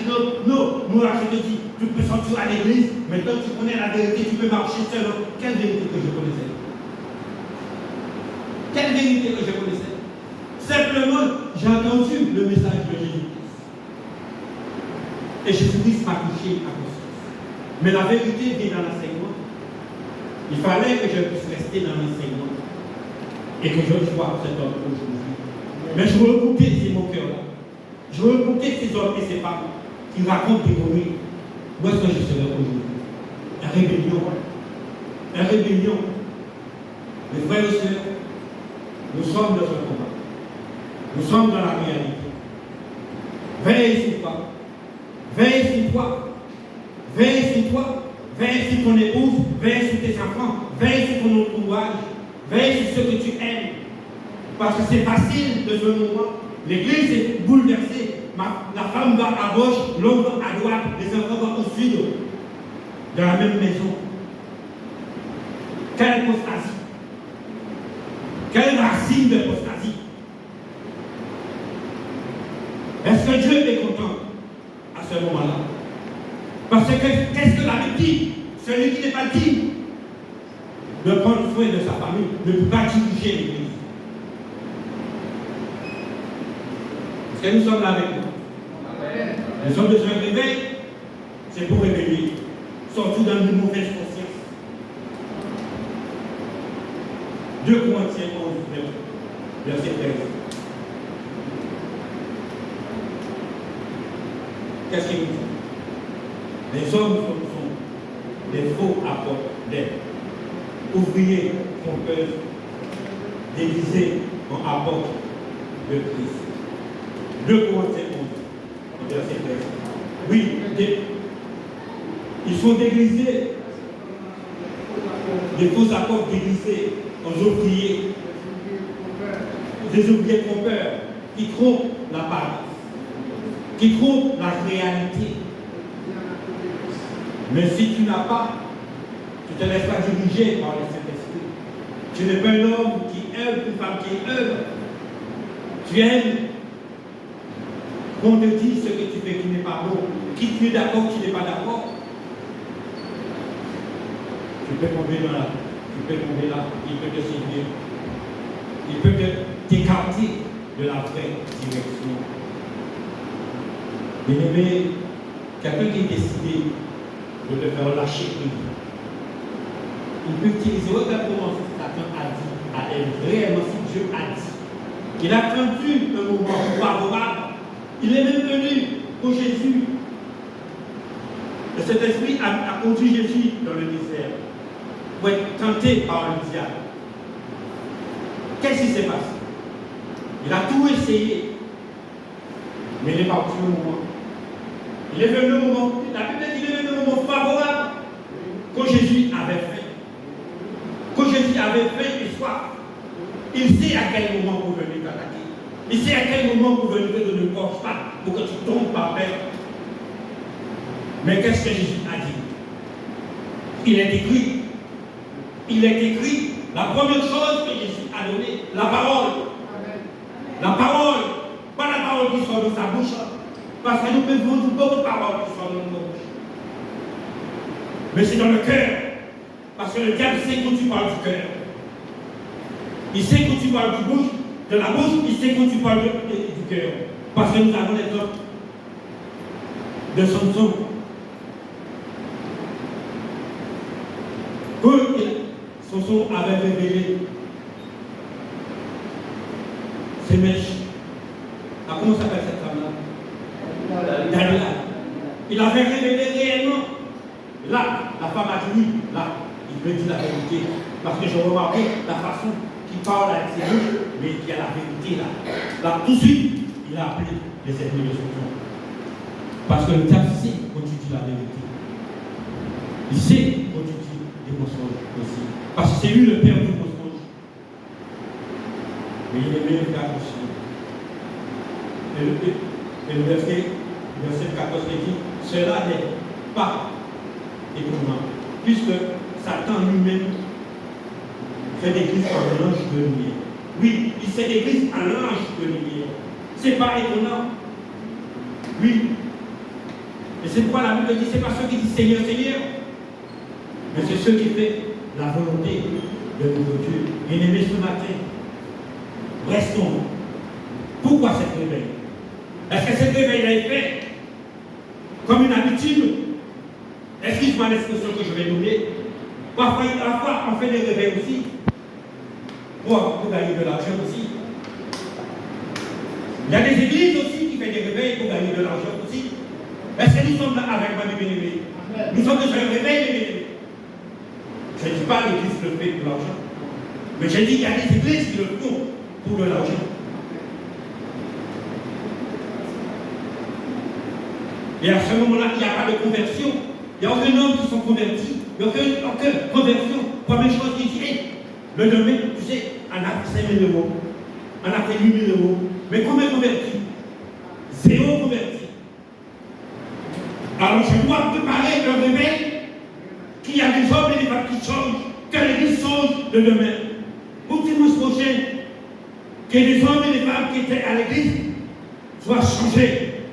Non, moi je te dis, tu peux sortir à l'église, maintenant tu connais la vérité, tu peux marcher seul. Quelle vérité que je connaissais? Quelle vérité que je connaissais? Simplement, j'ai entendu le message de Jésus-Christ. Et Jésus-Christ m'a touché à conscience. Mais la vérité vient dans l'enseignement. Il fallait que je puisse rester dans l'enseignement. Et que je sois cet homme aujourd'hui. Mais je veux écouter, c'est mon cœur là. Je veux écouter ces hommes et ces femmes qui racontent des conneries. Où est-ce que je serai aujourd'hui? La rébellion. La rébellion. Mes frères et sœurs, nous sommes dans un combat. Nous sommes dans la réalité. Veille sur toi. Veille sur toi. Veille sur toi. Veille sur ton épouse. Veille sur tes enfants. Veille sur ton entourage. Veille sur ce que tu aimes. Parce que c'est facile de ce moment. L'église est bouleversée. La femme va à gauche, l'homme va à droite, les enfants vont au sud. Dans la même maison. Quelle apostasie. Quelle racine d'apostasie. Est-ce que Dieu est content à ce moment-là? Parce que qu'est-ce que la Bible dit? Celui qui n'est pas digne de prendre soin de sa famille ne peut pas diriger l'église. Est-ce que nous sommes là avec nous? Nous sommes dans un réveil, c'est pour réveiller. Sortir dans une mauvaise conscience. 2 Corinthiens 11, verset 13. Qu'est-ce qu'il nous dit? Les hommes sont des faux apôtres d'aide. Ouvriers trompeurs, déguisés en apôtres de Christ. 2 Corinthiens 11, verset 13. Oui, ils sont déguisés, des faux apôtres déguisés en ouvriers, des ouvriers trompeurs qui trompent l'apparence, qui trompent la réalité. Mais si tu n'as pas, tu ne te laisses pas diriger par le Saint-Esprit. Tu n'es pas un homme qui œuvre, une femme qui œuvre. Tu aimes qu'on te dise ce que tu fais qui n'est pas bon, qui tu es d'accord, qui n'est pas d'accord. Tu peux tomber là, il peut te séduire, il peut t'écarter de la vraie direction. Bien-aimé, quelqu'un qui est décidé de te faire lâcher prise, il peut utiliser, regarde comment Satan a dit à elle, réellement si Dieu a dit. Il a attendu un moment favorable. Il est même venu pour Jésus. Et cet esprit a conduit Jésus dans le désert pour être tenté par le diable. Qu'est-ce qui s'est passé? Il a tout essayé. Mais il est parti au moment. Il est venu au moment. La Bible dit qu'il est venu au moment favorable que Jésus avait fait. Que Jésus avait fait et soif. Il sait à quel moment vous venez t'attaquer. Il sait à quel moment vous venez te donner une force pas pour que tu tombes par terre. Mais qu'est-ce que Jésus a dit? Il est écrit. Il est écrit. La première chose que Jésus a donnée, la parole. La parole. Pas la parole qui sort de sa bouche. Parce que nous pouvons dire beaucoup de paroles qui sortent de nos bouches. Mais c'est dans le cœur. Parce que le diable sait quand tu parles du cœur. Il sait quand tu parles du bouche, de la bouche, il sait quand tu parles du cœur. Parce que nous avons les hommes de Samson. Que Samson avait révélé ses mèches. Comment s'appelle cette femme-là? Dalila. Il avait révélé réellement. Là, la femme a dit, là, il me dit la vérité. Parce que j'ai remarqué la façon qu'il parle avec ses bouches, mais il y a la vérité là. Là, tout de suite, il a appelé les ennemis de Samson. Parce que le diable sait quand tu dis la vérité. Il sait quand tu dis des mensonges aussi. Parce que c'est lui le père du mensonge. Mais il est meilleur frère aussi. Et le verset verset 14 dit, cela n'est pas étonnant, puisque Satan lui-même fait d'église en l'ange de lumière. Oui, il fait d'église en l'ange de lumière. C'est pas étonnant. Oui. Et c'est pourquoi la Bible dit, c'est pas ceux qui disent Seigneur, Seigneur, mais c'est ceux qui font la volonté de notre Dieu. Bien-aimés, ce matin, restons. Pourquoi cette réveil? Est-ce que cette réveil a été fait comme une habitude? Excuse-moi l'expression que je vais donner. Parfois, on fait des réveils aussi pour gagner de l'argent aussi. Il y a des églises aussi qui font des réveils pour gagner de l'argent aussi. Est-ce que nous sommes là avec moi, mes bien-aimés? Nous sommes déjà un réveil, mes bien-aimés. Je ne dis pas l'église le fait pour l'argent. Mais j'ai dit qu'il y a des églises qui le font pour de l'argent. Et à ce moment-là, il n'y a pas de conversion. Il n'y a aucun homme qui sont convertis. Il n'y a aucune conversion. Première chose qu'il dit, le domaine, tu sais, on a fait 5 000 euros. On a fait 8 000 euros. Mais combien convertis? Zéro converti. Alors je dois préparer le réveil qu'il y a des hommes et des femmes qui changent, que l'église change de demain. Pour dimanche prochain, que les hommes et les femmes qui étaient à l'église soient changés,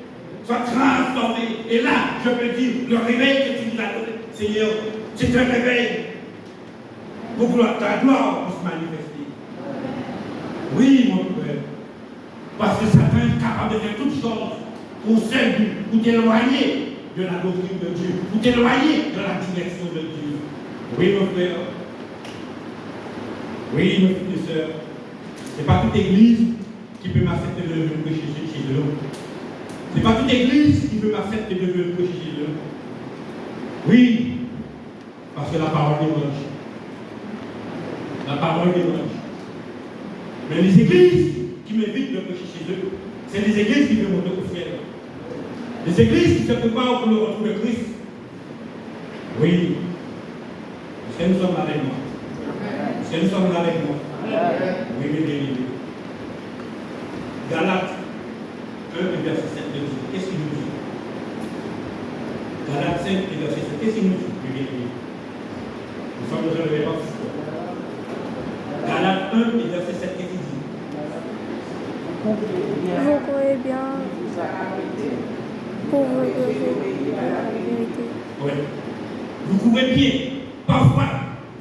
soient transformés. Et là, je peux dire, le réveil que tu nous as donné, Seigneur, c'est un réveil pour que ta gloire puisse manifester. Oui, mon frère. Parce que Satan est capable de faire toutes choses pour seul but, pour t'éloigner de la doctrine de Dieu, pour t'éloigner de la direction de Dieu. Oui, mon frère. Oui, mes frères et sœurs. Ce n'est pas toute église qui peut m'accepter de venir prêcher chez eux. Ce n'est pas toute église qui peut m'accepter de venir prêcher chez eux. Oui, parce que la parole dérange. La parole dérange. Mais les églises qui m'invitent de prêcher chez eux, c'est les églises qui veulent monter au ciel. Les églises qui se préparent pour le retour de Christ. Oui. Est-ce que nous sommes là avec moi? Est-ce que nous sommes là avec moi? Oui, bien aimé. Galates 1 et verset 7 dit, qu'est-ce qu'il nous dit? Galates 5 et verset 7, qu'est-ce qu'il nous dit? Bien aimé. Nous sommes dans le verset. Galates 1 et verset 7, qu'est-ce qu'il dit? Vous croyez bien pour vous lever à la vérité. Oui. Vous courez bien. Parfois,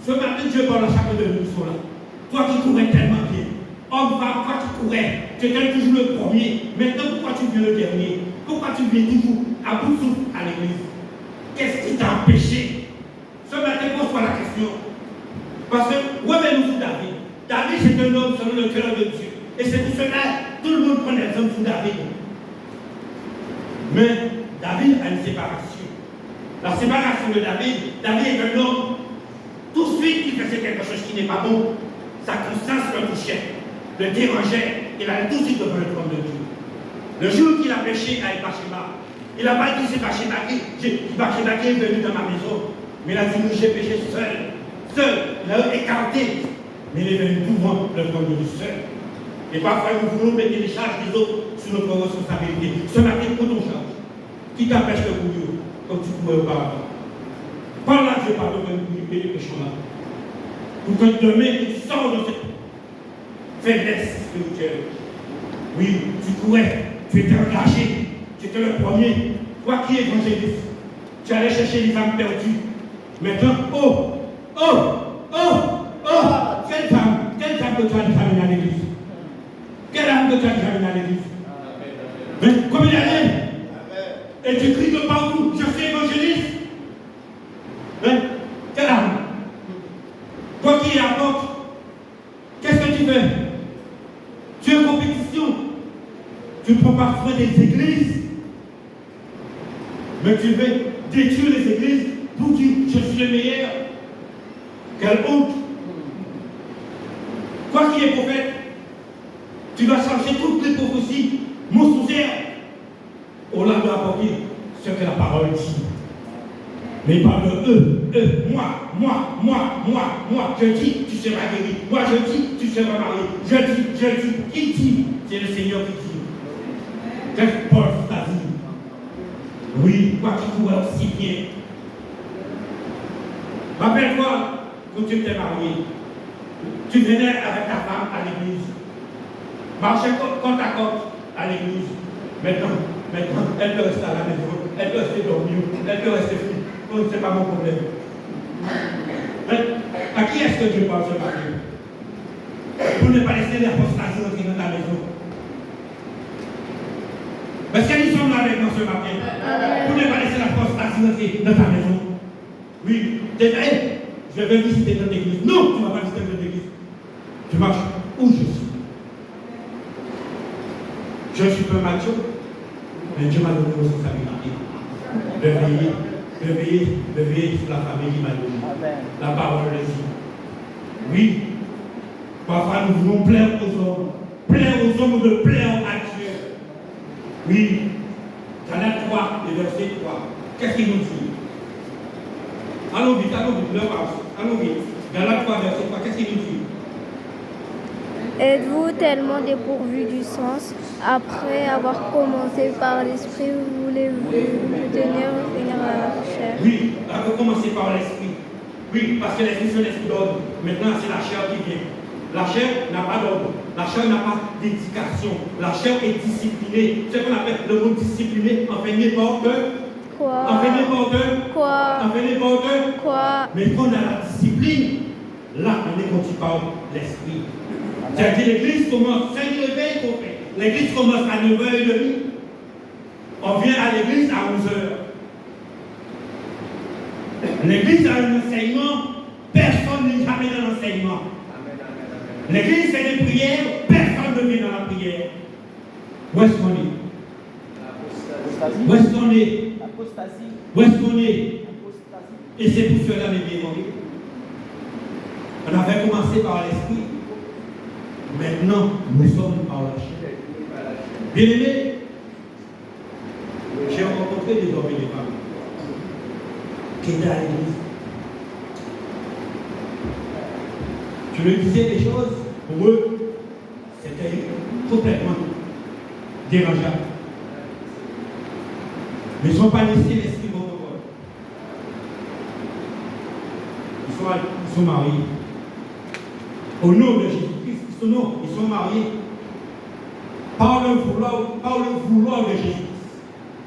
ce matin, Dieu parle à chacun de nous qui sont là. Toi qui courais tellement bien. Homme, femme, toi qui courais. Tu étais toujours le premier. Maintenant, pourquoi tu viens le dernier? Pourquoi tu viens toujours à bout de souffle à l'église? Qu'est-ce qui t'a empêché? Ce matin, pose-toi la question. Parce que, revenons sur David. David, c'est un homme selon le cœur de Dieu. Et c'est pour cela tout le monde prend l'exemple sur David. Mais David a une séparation. La séparation de David est un homme, tout de suite il faisait quelque chose qui n'est pas bon. Sa conscience le touchait, le dérangeait, il allait tout de suite devant le trône de Dieu. Le jour qu'il a péché avec Bathsheba, il n'a pas dit c'est Bathsheba qui est venu dans ma maison, mais il a dit j'ai péché seul. Il a écarté, mais il est venu devant le trône de Dieu seul. Et parfois, nous voulons mettre les charges des autres sur notre responsabilité. Ce matin, prends ton charge. Qui t'empêche de courir comme tu courais auparavant? Parle à Dieu, pardon, de nous les péchons-là. Pour que demain, tu sors de cette faiblesse spirituelle. Oui, tu courais, tu étais engagé, tu étais le premier. Toi qui es évangéliste, tu allais chercher les âmes perdues. Maintenant, quelle femme que tu as déjà à l'église? Quelle âme que tu as déjà à l'église? Mais combien d'années? Et tu cries de partout, je suis évangéliste. Hein? Quelle âme? Toi qui es apôtre, qu'est-ce que tu fais? Tu es en compétition. Tu ne prends pas soin des églises. Mais tu veux détruire les églises pour dire je suis le meilleur. Quelle honte! Toi qui es prophète, tu vas changer toutes les prophéties mensongères au lieu d'apporter ce que la parole dit. Mais pas de eux, moi. Je dis, tu seras guéri. Moi, je dis, tu seras marié. Je dis. Qui dit? C'est le Seigneur qui dit. Qu'est-ce que Paul t'a dit? Oui, toi qui pourrais aussi bien. Rappelle-toi, quand tu t'es marié, tu venais avec ta femme à l'église. Marchais côte à côte à l'église. Maintenant, elle peut rester à la maison, elle peut rester dormir, elle peut rester fille. Oh, ce n'est pas mon problème. À qui est-ce que Dieu parle ce matin? Pour ne pas laisser l'apostasie rentrer dans ta maison. Parce que nous sommes là avec nous ce matin. Pour ne pas laisser l'apostasie rentrer dans ta maison. Oui, je vais visiter notre église. Non, tu ne vas pas visiter notre église. Tu marches où je suis. Je ne suis pas macho, mais Dieu m'a donné une responsabilité de veiller sur la famille qui m'a donné. La parole le dit. Oui, parfois nous voulons plaire aux hommes de plaire à Dieu. Oui, Galate 3, le verset 3. Qu'est-ce qu'il nous dit? Allons vite, allons vite. Galate 3, verset 3, qu'est-ce qu'il nous dit? Êtes-vous tellement dépourvu du sens? Après avoir commencé par l'esprit, voulez-vous tenir à la chair? Oui, on va commencer par l'esprit. Oui, parce que l'esprit c'est l'esprit d'ordre. Maintenant, c'est la chair qui vient. La chair n'a pas d'ordre. La chair n'a pas d'éducation. La chair est disciplinée. Ce qu'on appelle le mot discipliné, en fait n'importe Quoi? En fait n'importe Quoi? En fait n'importe Quoi? Mais quand on a la discipline, là, on est quand tu parles l'esprit. C'est-à-dire l'église commence 5h20 qu'on fait. L'église commence à 9h30. On vient à l'église à 11h. L'église a un enseignement, personne n'est jamais dans l'enseignement. L'église fait des prières, personne ne vient dans la prière. Où est-ce qu'on est? Où est-ce qu'on est? Où est-ce qu'on est? Et c'est pour cela, mes bien-aimés. On avait commencé par l'esprit. Maintenant, nous sommes par la chair. Bien-aimés, j'ai rencontré des hommes et des femmes qui étaient à l'église. Je leur disais des choses, pour eux, c'était complètement dérangeant. Mais ils ne sont pas laissés l'esprit monotone. Ils sont mariés. Au nom de Jésus-Christ, ils sont mariés par le vouloir de Jésus-Christ.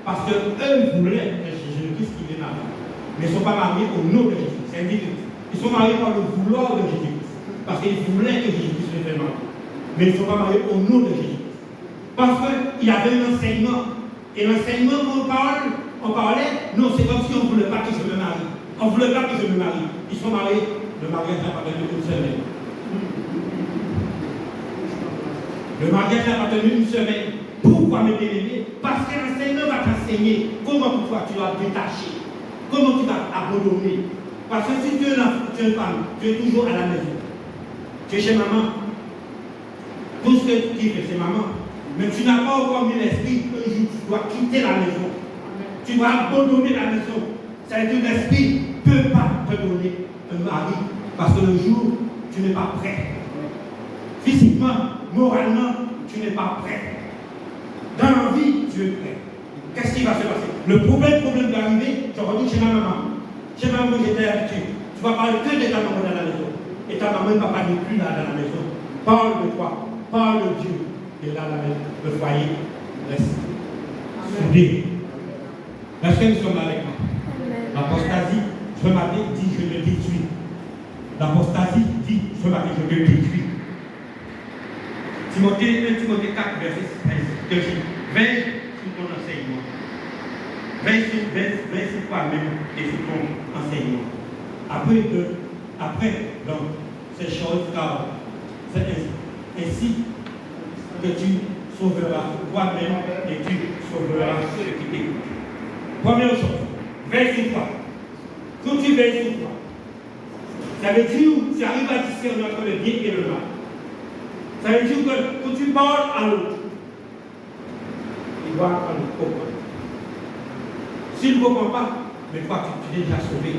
Parce qu'eux voulaient que Jésus-Christ qui vienne à eux. Mais ils ne sont pas mariés au nom de Jésus. C'est individuel. Ils sont mariés par le vouloir de Jésus-Christ. Parce qu'ils voulaient que Jésus-Christ les vienne à eux. Mais ils ne sont pas mariés au nom de Jésus-Christ. Parce qu'il y avait un enseignement. Et l'enseignement on parlait, non, c'est comme si on ne voulait pas que je me marie. On ne voulait pas que je me marie. Ils sont mariés, le mariage n'a pas tenu une semaine. Le mariage n'a pas tenu une semaine. Pourquoi mes bien-aimés? Parce que l'enseignant va t'enseigner comment toi tu vas détacher, comment tu vas abandonner. Parce que si tu es une femme, tu es toujours à la maison. Tu es chez maman. Tout ce que tu fais, c'est maman. Mais tu n'as pas encore mis l'esprit un jour tu dois quitter la maison. Tu dois abandonner la maison. C'est-à-dire que l'esprit ne peut pas te donner un mari. Parce que le jour, tu n'es pas prêt. Physiquement, moralement, tu n'es pas prêt. Dans la vie, tu es prêt. Qu'est-ce qui va se passer? Le problème va arriver, je retourne chez ma maman. Chez ma maman, j'étais habitué. Tu vas parler que de ta maman dans la maison. Et ta maman ne va pas dire plus là dans la maison. Parle de toi, parle de Dieu. Et là, le foyer reste soudé. Est-ce que nous sommes là avec moi? L'apostasie, ce matin, dit je le détruis. L'apostasie dit ce matin, je le détruis. Timothée 4, verset 16, que je veille sur ton enseignement. Veille sur toi-même et sur ton enseignement. Après, donc, ces choses, car c'est ainsi que tu sauveras toi-même et tu sauveras ceux qui t'écoutent. Première chose, veille sur toi. Quand tu veilles sur toi, ça veut dire que tu arrives à discerner entre le bien et le mal. Ça veut dire que quand tu parles à l'autre, il doit comprendre. S'il ne comprend pas, mais toi, tu es déjà sauvé.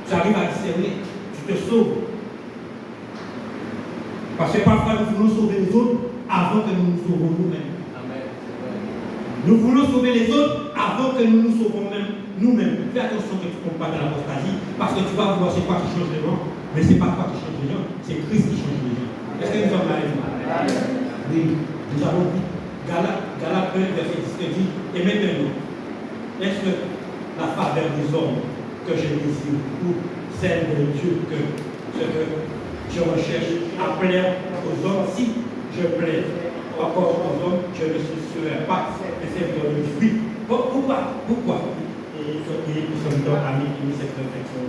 Tu arrives à discerner, tu te sauves. Parce que parfois, nous voulons sauver les autres avant que nous nous sauvons nous-mêmes. Nous voulons sauver les autres avant que nous nous sauvons nous-mêmes. Fais attention que tu ne tombes pas dans l'apostasie, parce que tu vas voir c'est quoi qui change les gens, mais ce n'est pas toi qui change les gens, c'est Christ qui change les gens. Est-ce que nous sommes là? Oui, nous avons vu Galates 1, verset 10 qui dit, et maintenant, est-ce que la faveur des hommes que je désire ou celle de Dieu que ce que je recherche à plaire aux hommes, si je plais encore aux hommes, je ne serai pas le serviteur de Dieu. Oui, pourquoi? Et nous sommes donc amis qui mis cette réflexion.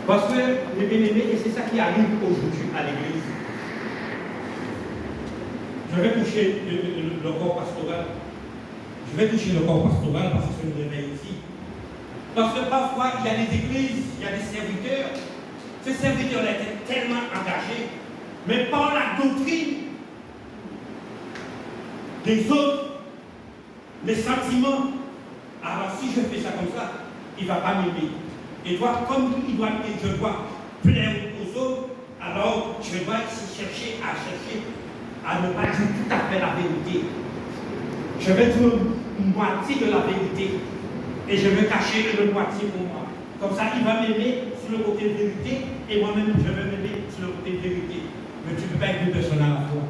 Parce que les bien-aimés, et c'est ça qui arrive aujourd'hui à l'église. Je vais toucher le corps pastoral. Je vais toucher le corps pastoral parce que c'est une réveil ici. Parce que parfois, il y a des églises, il y a des serviteurs. Ces serviteurs-là étaient tellement engagés, mais par la doctrine des autres, les sentiments. Alors, si je fais ça comme ça, il ne va pas m'aimer. Et toi, comme je dois plaire aux autres, alors je dois chercher à ne pas dire tout à fait la vérité. Je vais dire une moitié de la vérité et je vais cacher une moitié pour moi. Comme ça, il va m'aimer sur le côté vérité et moi-même, je vais m'aimer sur le côté vérité. Mais tu ne peux pas être deux personnes à la fois.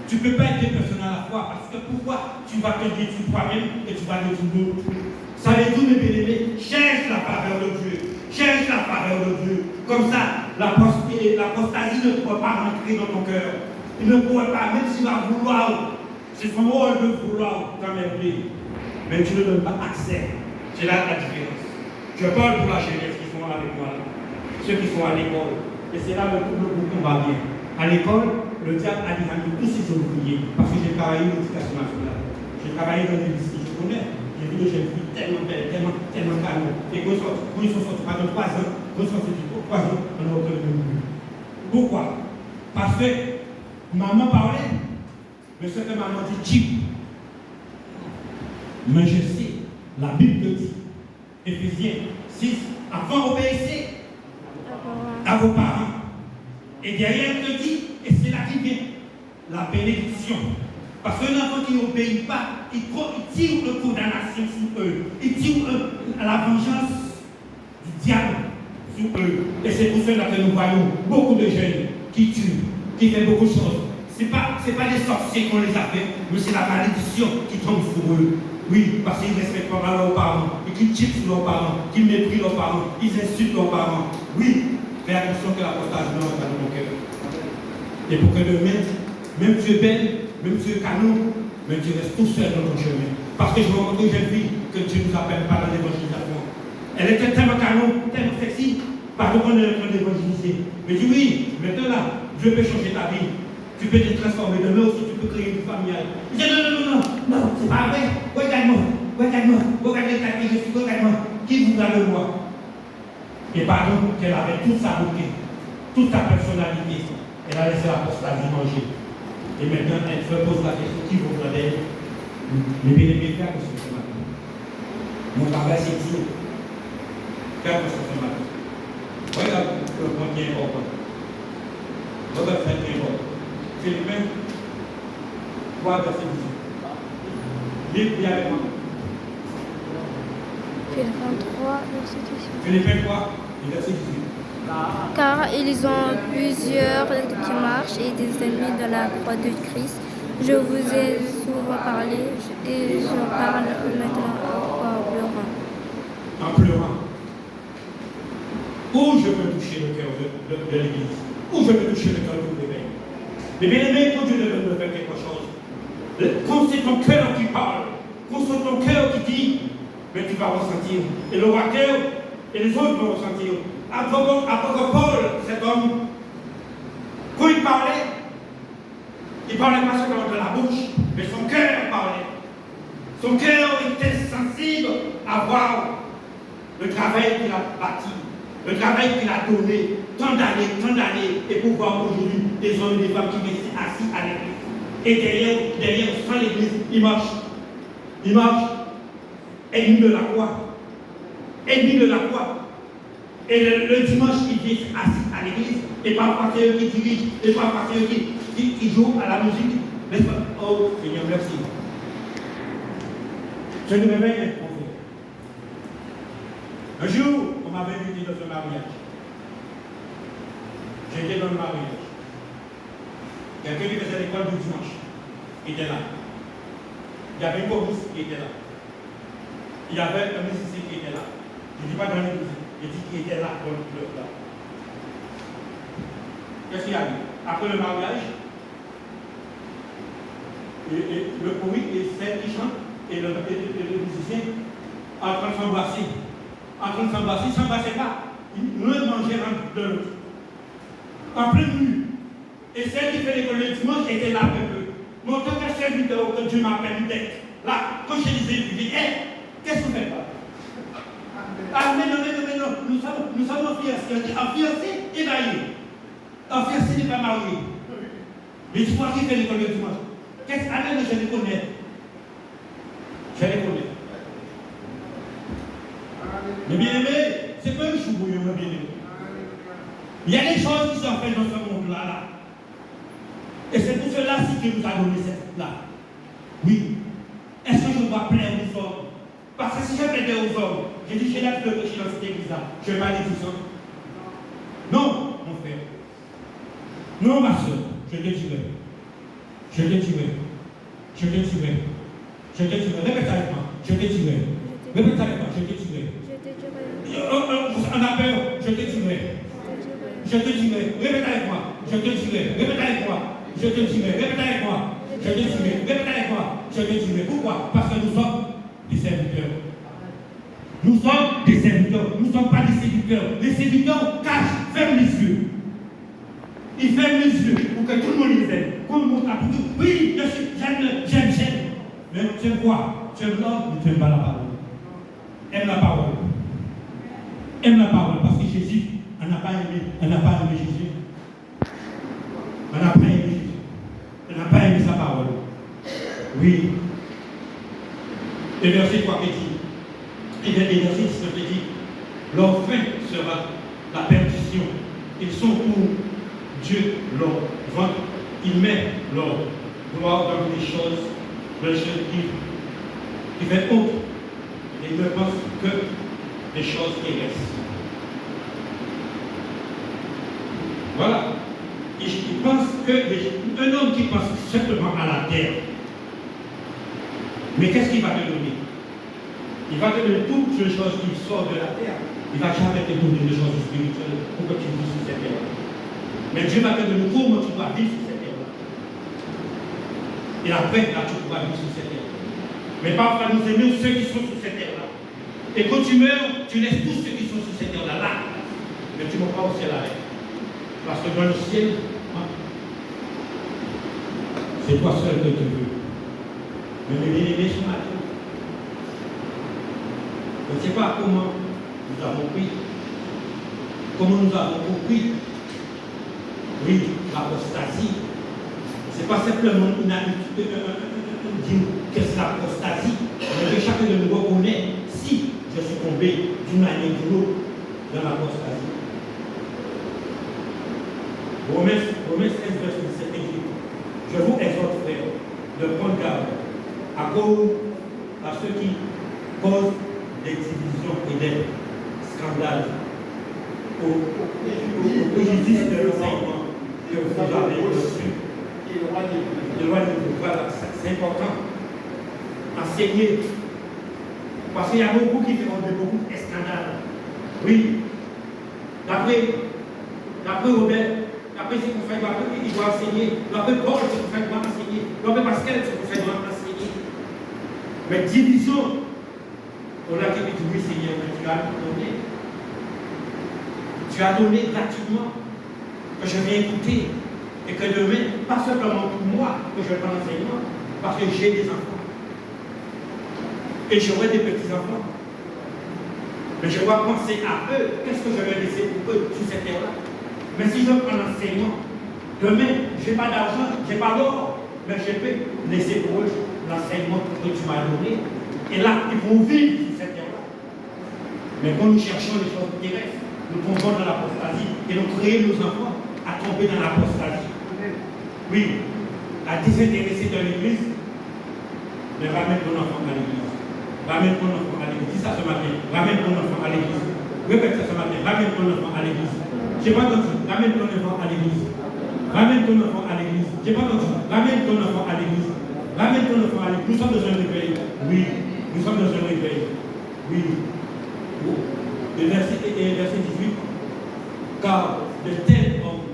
Tu ne peux pas être deux personnes à la fois parce que pourquoi tu vas te détruire toi-même et tu vas détruire l'autre. Ça veut dire, mes bien-aimés, cherche la faveur de Dieu. Cherche la faveur de Dieu. Comme ça, l'apostasie ne pourra pas rentrer dans ton cœur. Il ne pourra pas, même s'il va vouloir, c'est son rôle de vouloir quand même lui. Mais tu ne donnes pas accès. C'est là la différence. Je parle pour la jeunesse qui sont avec moi là. Ceux qui sont à l'école. Et c'est là le bouton va bien. À l'école, le diable a dit à tous ces ouvriers. Parce que j'ai travaillé dans l'éducation nationale. J'ai travaillé dans les lycées. Je connais. J'ai vu des jeunes filles tellement belles, tellement calmes. Et quand ils sont sortis pendant 3 ans, quand ils sont sortis pour 3 ans, on a obtenu le but. Pourquoi? Parce que maman parlait, mais ce que maman dit, mais je sais, la Bible dit, Éphésiens 6, avant obéissez à vos parents. Et derrière, il te dit, et c'est là qui vient la bénédiction. Parce qu'un enfant qui n'obéit pas, il tire une condamnation sur eux. Il tire la vengeance du diable sur eux. Et c'est pour cela que nous voyons beaucoup de jeunes qui tuent, qui font beaucoup de choses. Ce n'est pas des sorciers qu'on les appelle, mais c'est la malédiction qui tombe sur eux. Oui, parce qu'ils ne respectent pas leurs parents, et qu'ils tirent sur leurs parents, qu'ils méprisent leurs parents, ils insultent leurs parents. Oui, fais attention que l'apostage ne rentre pas dans mon cœur. Et pour que demain, même tu es belle, même tu es canon, mais tu restes tout seul dans ton chemin. Parce que je rencontre une jeune fille que Dieu ne nous appelle pas dans l'évangélisation. Elle était tellement canon, tellement sexy, parce qu'on est en train d'évangéliser. Mais dis oui, maintenant là, Dieu peut changer ta vie. Tu peux te transformer demain aussi, tu peux créer une famille. Il dit non, c'est pas vrai. Regarde-moi, qui vous a le roi? Et pardon, qu'elle avait toute sa beauté, toute sa personnalité. Elle a laissé l'apostasie manger. Et maintenant, elle se pose la question qui vous d'elle. Mais bien aimé, faire attention ce matin. Mon travail, c'est Dieu. Faire attention ce matin. Regarde le point qui est important. Regarde ce qui est important. Philippiens 3, verset 18. Lis avec moi. Philippiens 3, verset 18. Philippiens 3, verset 18. Car ils ont plusieurs qui marchent et des ennemis de la croix de Christ. Je vous ai souvent parlé et je parle maintenant en pleurant. En pleurant. Où je veux toucher le cœur de l'Église? Où je veux toucher le cœur de l'éveil? Mais bien aimé, quand Dieu te faire quelque chose, quand c'est ton cœur qui parle, quand c'est ton cœur qui dit, mais tu vas ressentir. Et le cœur et les autres vont ressentir. Apôtre Paul, cet homme, quand il parlait pas seulement de la bouche, mais son cœur parlait. Son cœur était sensible à voir le travail qu'il a bâti, le travail qu'il a donné, tant d'années, et pour voir aujourd'hui des hommes et des femmes qui restent assis à l'église. Et derrière, sans l'église, il marche, ennemi de la croix. Et le dimanche, ils viennent assis à l'église, et parfois c'est eux qui dirigent, et parfois c'est eux qui jouent à la musique. N'est-ce pas? Oh, Seigneur, merci. Je me réveille, mon frère. Un jour, on m'avait invité dans un mariage. J'étais dans le mariage. Quelqu'un qui faisait l'école du dimanche était là. Il y avait une choriste qui était là. Il y avait un musicien qui était là. Je ne dis pas dans l'église, je dis qu'il était là dans le club là. Qu'est-ce qu'il y a eu? Après le mariage, et le choriste et celle qui chante et le musicien en train de s'embrasser. En train de s'embrasser, ils ne s'embrassaient pas. L'un mangeait de l'autre. En pleine nuit. Et celle qui fait l'école le dimanche était là avec eux. Mon tant que serviteur, que Dieu m'appelle d'être là, quand je disais, je dis, hé, qu'est-ce que vous faites là? Ah, mais non, nous sommes en fiancé. En fiancé, éveillé. En fiancé n'est pas marié. Mais tu vois qui fait l'école le dimanche? Qu'est-ce que je les connais? Je les connais. Mais bien aimé, c'est pas un chou bouillon, bien aimé. Il y a des choses qui sont faites dans ce monde-là. Et c'est pour cela que nous a donné cette là. Oui. Est-ce que je dois plaire aux hommes? Parce que si je plaidais aux hommes, j'ai dit, j'ai la fleur que je suis dans cette église-là, je vais pas aller tout ça. Non, mon frère. Non, ma soeur, je te dirai. Je te dirai. Je te dirai. Je te dirai. Répète avec moi. Je te dirai. Répète avec moi. Je te dirai. On a peur. Je te dirai. Je te dirai. Répète avec moi. Je te dirai. Répète avec moi. Je te dirai. Répète avec moi. Je te dirai. Répète avec moi. Je te dirai. Pourquoi? Parce que nous sommes des serviteurs. Nous sommes des serviteurs. Nous ne sommes pas des séducteurs. Les séducteurs cachent, ferment les yeux. Ils ferment les yeux pour que tout le monde les aime. Comme mon cas, oui, j'aime. Mais tu aimes quoi? Tu aimes l'homme, mais tu n'aimes pas la parole. Aime la parole. Aime la parole parce que Jésus, on n'a pas aimé Jésus. On n'a pas aimé Jésus. On n'a pas aimé sa parole. Oui. Et verset 3 qui dit, et verset 19 qui dit, leur fin sera la perdition. Ils sont pour Dieu leur ventre. Il met leur gloire dans des choses qui fait honte. Et il ne pense que des choses qui restent. Voilà. Il pense que un homme qui pense simplement à la terre. Mais qu'est-ce qu'il va te donner? Il va te donner toutes les choses qui sortent de la terre. Il ne va jamais te donner des choses spirituelles pour que tu vives sur cette terre. Mais Dieu va te donner comment tu dois vivre sur cette terre-là. Et après, là, tu pourras vivre sur cette terre. Mais parfois, nous aimons ceux qui sont sur cette terre-là. Et quand tu meurs, tu laisses tous ceux qui sont sur cette terre-là, là. Mais tu ne vas pas au ciel avec. Parce que dans le ciel, c'est toi seul que tu veux. Mais mes bien-aimés sont là. Je ne sais pas comment nous avons pris. Comment nous avons compris. Oui, l'apostasie. Ce n'est pas simplement une habitude que c'est l'apostasie, mais que chacun de nous reconnaît si je suis tombé d'une manière ou d'une autre dans l'apostasie. Romains 16, verset 17 écrit. Je vous exhorte, frère, de prendre garde à cause à ceux qui causent des divisions et des scandales au préjudice de l'enseignement que vous avez reçu. Voilà, c'est important. Enseigner. Parce qu'il y a beaucoup qui font beaucoup de scandales. Oui. D'après Robert, d'après ce qu'on fait, il doit enseigner. D'après Paul, ce qu'on fait, il doit enseigner. D'après Pascal, ce qu'on fait, il doit enseigner. Mais division, on a dit oui, Seigneur, mais tu as donné. Tu as donné gratuitement que je vais écouter. Et que demain, pas simplement pour moi, que je prends l'enseignement, parce que j'ai des enfants. Et j'aurai des petits-enfants. Mais je dois penser à eux. Qu'est-ce que je vais laisser pour eux sur cette terre-là? Mais si je prends l'enseignement, demain, je n'ai pas d'argent, je n'ai pas d'or, mais je peux laisser pour eux l'enseignement que tu m'as donné. Et là, ils vont vivre sur cette terre-là. Mais quand nous cherchons les choses terrestres, nous tombons dans l'apostasie et nous créons nos enfants à tomber dans l'apostasie. Oui. à désintéresser de l'église, mais ramène ton enfant à l'église. Ramène ton enfant à l'église. Dis ça ce matin. Ramène ton enfant à l'église. Répète ça ce matin. Ramène ton enfant à l'église. Je n'ai pas entendu. Ramène ton enfant à l'église. Ramène ton enfant à l'église. Je n'ai pas entendu. Ramène ton enfant à l'église. Ramène ton enfant à l'église. Nous sommes dans un réveil. Oui. Nous sommes dans un réveil. Oui. Le verset 18. Car de tels hommes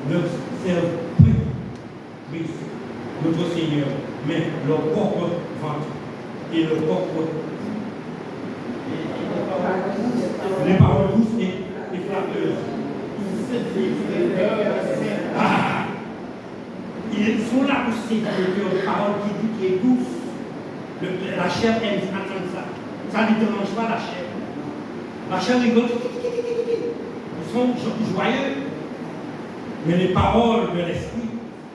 ne servent plus Christ, notre Seigneur, mais leur propre ventre et leur propre. Les paroles douces et flatteuses. Ah, ils sont là pour séduire une parole qui est douce. La chair aime entendre ça. Ça ne dérange pas la chair. La chair rigole. Ils sont joyeux. Mais les paroles de l'esprit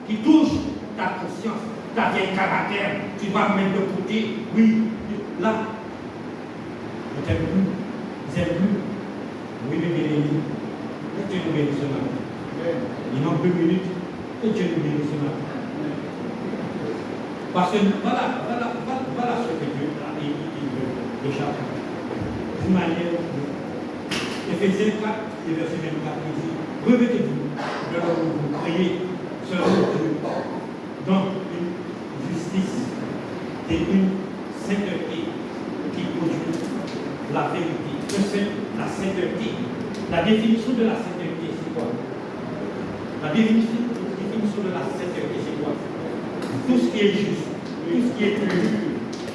qui touchent ta conscience, ta vieille caractère, tu vas mettre de côté. Oui, là, je t'aime plus. J'aime plus. Oui, mais béni. Que Dieu nous bénisse ce matin. Il manque 2 minutes. Que Dieu nous bénisse ce matin. Parce que voilà ce que Dieu a dit déjà. D'une manière, Éphésiens 4, verset 24, il dit, revêtez-vous de l'homme où vous priez selon Dieu, dans une justice et une sainteté qui produit la vérité. La sainteté. La définition de la sainteté, c'est quoi? La définition de la sainteté, c'est quoi? Tout ce qui est juste, tout ce qui est pur,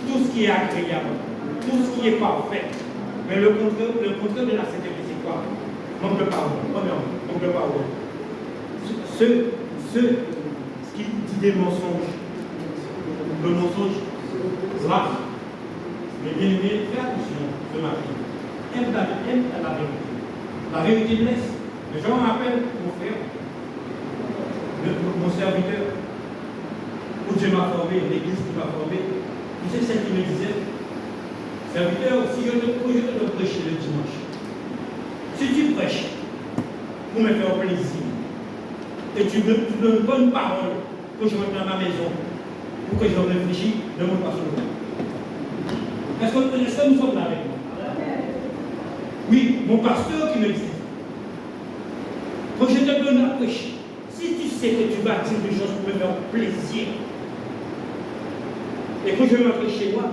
tout ce qui est agréable, tout ce qui est parfait. Mais le contraire de la sainteté, c'est quoi? Manque de parole. Manque de parole. Ceux qui disent des mensonges, le mensonge, là, mais bien aimé, fais attention ce matin. Aime la vérité. La vérité blesse. Mais je me rappelle, mon frère, mon serviteur, où Dieu m'a formé, l'église qui m'a formé, tu sais celle qui me disait, serviteur, si je te prêcher le dimanche, si tu prêches pour me faire plaisir, et tu me donnes une bonne parole que je rentre dans ma maison, pour que je réfléchisse, ne monte pas sur le temps. Est-ce que nous sommes là avec moi? Oui, mon pasteur qui me dit, quand je te donne à prêcher, si tu sais que tu vas dire des choses pour me faire plaisir, et que je vais rentrer chez moi,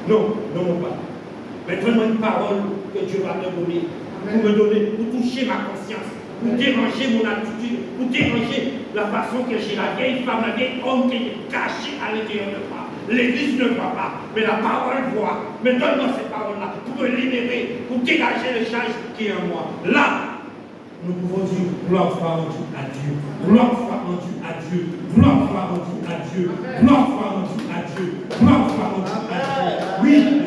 non pas. Mais donne-moi une parole que Dieu va te donner, pour toucher ma conscience, pour déranger mon attitude, pour déranger la façon que j'ai la vieille femme, la vieille homme qui est cachée à l'intérieur de moi. L'église ne voit pas, mais la parole voit. Mais donne-moi ces paroles-là pour me libérer, pour dégager le charge qui est en moi. Là, nous pouvons dire gloire soit rendue à Dieu. Gloire soit rendue à Dieu. Gloire soit rendue à Dieu. Gloire soit rendue à Dieu. Gloire soit rendue à Dieu. Oui.